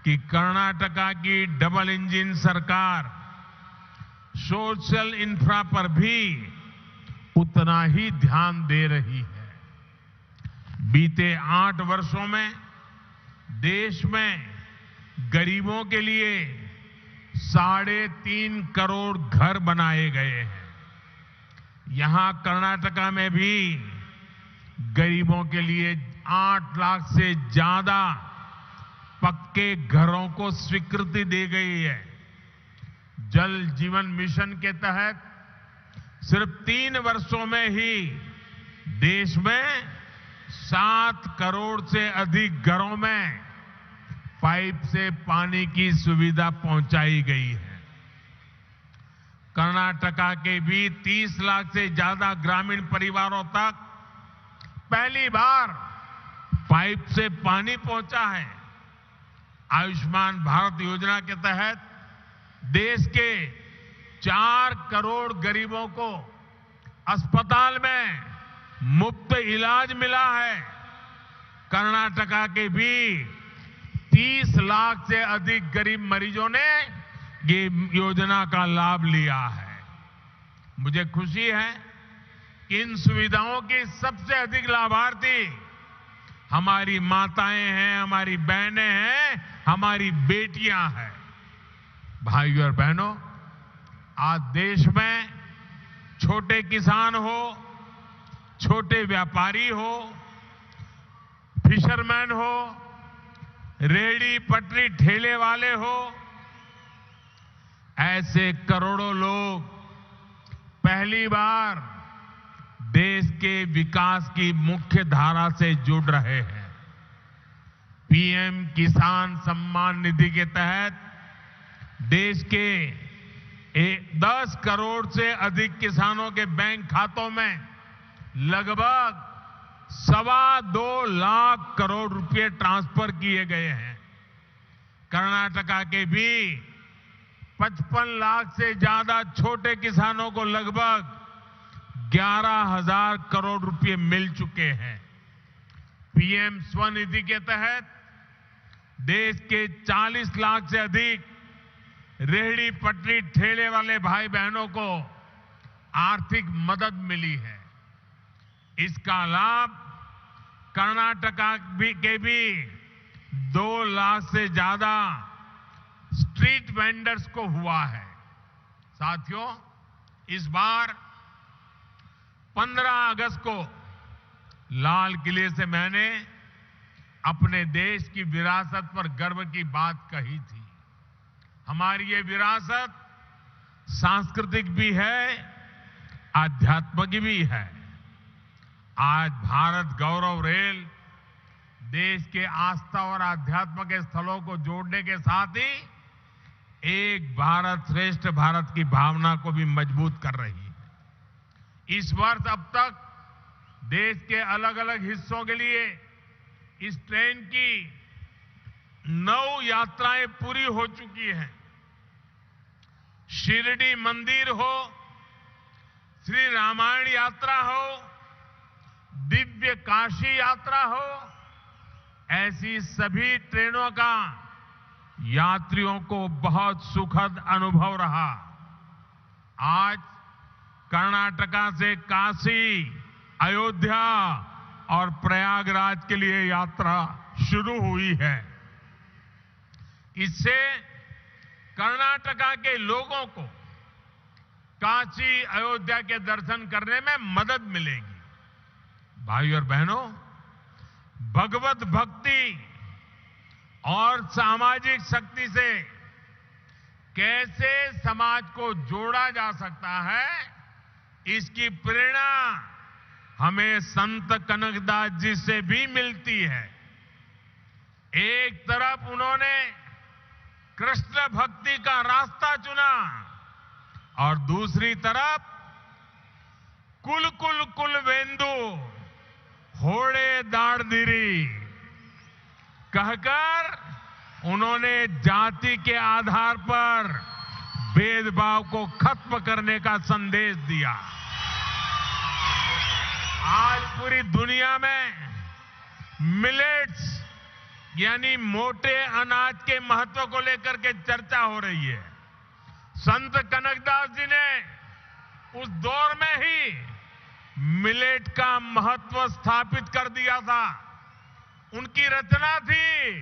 कि कर्नाटका की डबल इंजन सरकार सोशल इंफ्रा पर भी उतना ही ध्यान दे रही है। बीते 8 वर्षों में देश में गरीबों के लिए 3.5 करोड़ घर बनाए गए हैं। यहां कर्नाटका में भी गरीबों के लिए 8 लाख से ज्यादा पक्के घरों को स्वीकृति दी गई है। जल जीवन मिशन के तहत सिर्फ 3 वर्षों में ही देश में 7 करोड़ से अधिक घरों में पाइप से पानी की सुविधा पहुंचाई गई है। कर्नाटका के भी 30 लाख से ज्यादा ग्रामीण परिवारों तक पहली बार पाइप से पानी पहुंचा है। आयुष्मान भारत योजना के तहत देश के 4 करोड़ गरीबों को अस्पताल में मुफ्त इलाज मिला है। कर्नाटका के भी 30 लाख से अधिक गरीब मरीजों ने ये योजना का लाभ लिया है। मुझे खुशी है कि इन सुविधाओं की सबसे अधिक लाभार्थी हमारी माताएं हैं, हमारी बहनें हैं, हमारी बेटियां हैं। भाइयों और बहनों, आज देश में छोटे किसान हो, छोटे व्यापारी हो, फिशरमैन हो, रेहड़ी पटरी ठेले वाले हो, ऐसे करोड़ों लोग पहली बार देश के विकास की मुख्य धारा से जुड़ रहे हैं। पीएम किसान सम्मान निधि के तहत देश के 10 करोड़ से अधिक किसानों के बैंक खातों में लगभग 2.25 लाख करोड़ रुपए ट्रांसफर किए गए हैं। कर्नाटका के भी 55 लाख से ज्यादा छोटे किसानों को लगभग 11,000 करोड़ रुपए मिल चुके हैं। पीएम स्वनिधि के तहत देश के 40 लाख से अधिक रेहड़ी पटरी ठेले वाले भाई बहनों को आर्थिक मदद मिली है। इसका लाभ कर्नाटका के भी 2 लाख से ज्यादा स्ट्रीट वेंडर्स को हुआ है। साथियों, इस बार 15 अगस्त को लाल किले से मैंने अपने देश की विरासत पर गर्व की बात कही थी। हमारी ये विरासत सांस्कृतिक भी है, आध्यात्मिक भी है। आज भारत गौरव रेल देश के आस्था और आध्यात्म के स्थलों को जोड़ने के साथ ही एक भारत श्रेष्ठ भारत की भावना को भी मजबूत कर रही है। इस वर्ष अब तक देश के अलग अलग हिस्सों के लिए इस ट्रेन की 9 यात्राएं पूरी हो चुकी हैं। शिरडी मंदिर हो, श्री रामायण यात्रा हो, दिव्य काशी यात्रा हो, ऐसी सभी ट्रेनों का यात्रियों को बहुत सुखद अनुभव रहा। आज कर्नाटका से काशी, अयोध्या और प्रयागराज के लिए यात्रा शुरू हुई है। इससे कर्नाटका के लोगों को काशी, अयोध्या के दर्शन करने में मदद मिलेगी। भाइयों और बहनों, भगवत भक्ति और सामाजिक शक्ति से कैसे समाज को जोड़ा जा सकता है, इसकी प्रेरणा हमें संत कनकदास जी से भी मिलती है। एक तरफ उन्होंने कृष्ण भक्ति का रास्ता चुना और दूसरी तरफ कुल कुल कुल वेंदु होड़े दाड़दिरी कहकर उन्होंने जाति के आधार पर भेदभाव को खत्म करने का संदेश दिया। आज पूरी दुनिया में मिलेट्स यानी मोटे अनाज के महत्व को लेकर के चर्चा हो रही है। संत कनकदास जी ने उस दौर में ही मिलेट का महत्व स्थापित कर दिया था। उनकी रचना थी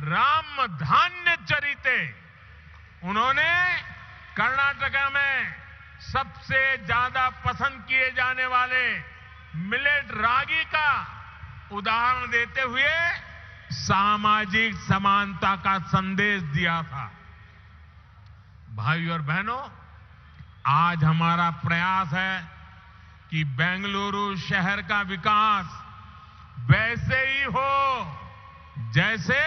राम धान्य चरिते। उन्होंने कर्नाटका में सबसे ज्यादा पसंद किए जाने वाले मिलेट रागी का उदाहरण देते हुए सामाजिक समानता का संदेश दिया था। भाइयों और बहनों, आज हमारा प्रयास है कि बेंगलुरु शहर का विकास वैसे ही हो जैसे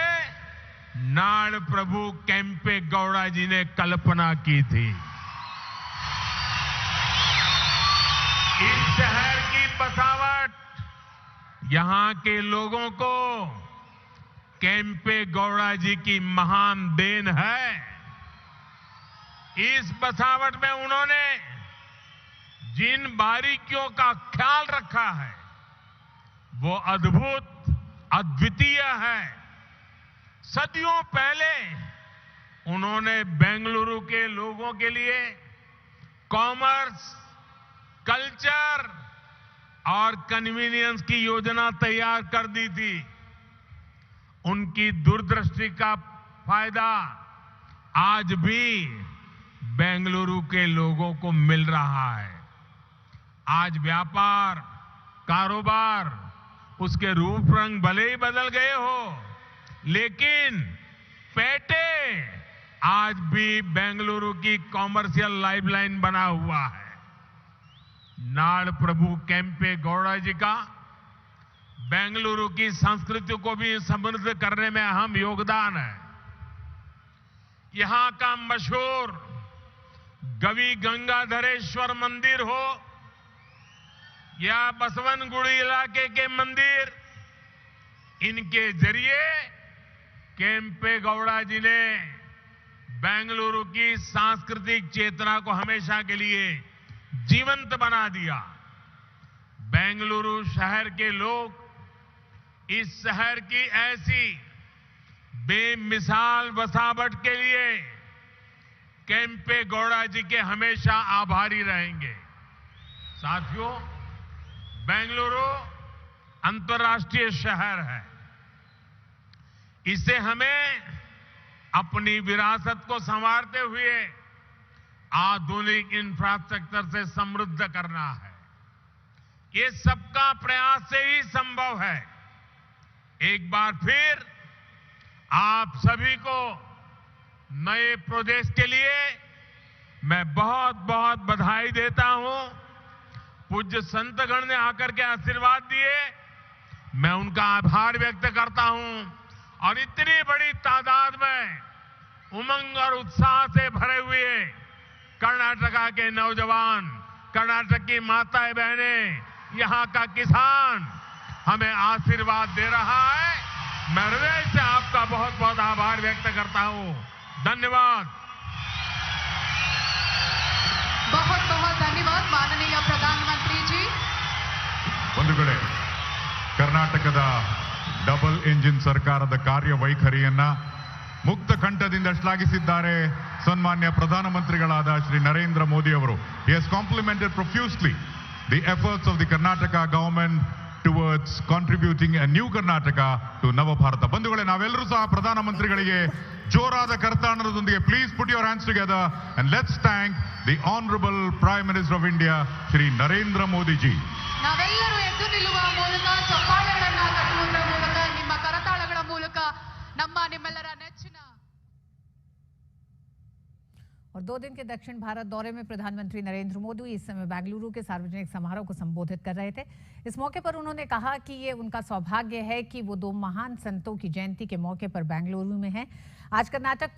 नाड़ प्रभु केम्पे गौड़ा जी ने कल्पना की थी। इस शहर की बसावट यहां के लोगों को केम्पे गौड़ा जी की महान देन है। इस बसावट में उन्होंने जिन बारीकियों का ख्याल रखा है वो अद्भुत, अद्वितीय है। सदियों पहले उन्होंने बेंगलुरु के लोगों के लिए कॉमर्स, कल्चर और कन्वीनियंस की योजना तैयार कर दी थी। उनकी दूरदृष्टि का फायदा आज भी बेंगलुरु के लोगों को मिल रहा है। आज व्यापार, कारोबार, उसके रूप रंग भले ही बदल गए हो, लेकिन पेटे आज भी बेंगलुरु की कॉमर्शियल लाइफलाइन बना हुआ है। नाड़ प्रभु केम्पे गौड़ा जी का बेंगलुरु की संस्कृति को भी समृद्ध करने में अहम योगदान है। यहां का मशहूर गवि गंगाधरेश्वर मंदिर हो या बसवनगुड़ी इलाके के मंदिर, इनके जरिए केम्पेगौड़ा जी ने बेंगलुरु की सांस्कृतिक चेतना को हमेशा के लिए जीवंत बना दिया। बेंगलुरु शहर के लोग इस शहर की ऐसी बेमिसाल बसावट के लिए केम्पेगौड़ा जी के हमेशा आभारी रहेंगे। साथियों, बेंगलुरु अंतर्राष्ट्रीय शहर है। इसे हमें अपनी विरासत को संवारते हुए आधुनिक इंफ्रास्ट्रक्चर से समृद्ध करना है। ये सबका प्रयास से ही संभव है। एक बार फिर आप सभी को नए प्रोजेक्ट के लिए मैं बहुत बहुत बधाई देता हूं। पूज्य संतगण ने आकर के आशीर्वाद दिए, मैं उनका आभार व्यक्त करता हूं। और इतनी बड़ी तादाद में उमंग और उत्साह से भरे हुए कर्नाटका के नौजवान, कर्नाटक की माताएं बहनें, यहां का किसान हमें आशीर्वाद दे रहा है। मैं हृदय से आपका बहुत बहुत आभार व्यक्त करता हूं। धन्यवाद। बहुत बहुत धन्यवाद माननीय प्रधानमंत्री जी। ಬಂಧುಗಳೇ, ಕರ್ನಾಟಕದ ಡಬಲ್ ಇಂಜಿನ್ ಸರ್ಕಾರದ ಕಾರ್ಯವೈಖರಿಯನ್ನ ಮುಕ್ತ ಕಂಠದಿಂದ ಶ್ಲಾಘಿಸಿದ್ದಾರೆ ಸನ್ಮಾನ್ಯ ಪ್ರಧಾನಮಂತ್ರಿಗಳಾದ ಶ್ರೀ ನರೇಂದ್ರ ಮೋದಿ ಅವರು. He has complimented profusely the efforts of the Karnataka government towards contributing a new Karnataka to Navabharata. ಬಂಧುಗಳೇ, ನಾವೆಲ್ಲರೂ ಸಹ ಪ್ರಧಾನಮಂತ್ರಿಗಳಿಗೆ ಜೋರಾದ ಕರತಾಡನದೊಂದಿಗೆ please put your hands together and let's thank the honorable Prime Minister of India Shri Narendra Modi G. ನಾವೆಲ್ಲರೂ ಎದ್ದು ನಿಲ್ಲುವ ಮೂಲಕ, ಚಪ್ಪಾಳೆಗಳನ್ನ ತಟ್ಟುವುದರ ಮೂಲಕ, ನಿಮ್ಮ ಕರತಾಳಗಳ ಮೂಲಕ ನಿಮ್ಮೆಲ್ಲರ ನೆಚ್ಚಿನ और 2 दिन के दक्षिण भारत दौरे में प्रधानमंत्री नरेंद्र मोदी इस समय बेंगलुरु के सार्वजनिक समारोह को संबोधित कर रहे थे। इस मौके पर उन्होंने कहा कि ये उनका सौभाग्य है कि वो 2 महान संतों की जयंती के मौके पर बेंगलुरु में हैं। आज कर्नाटक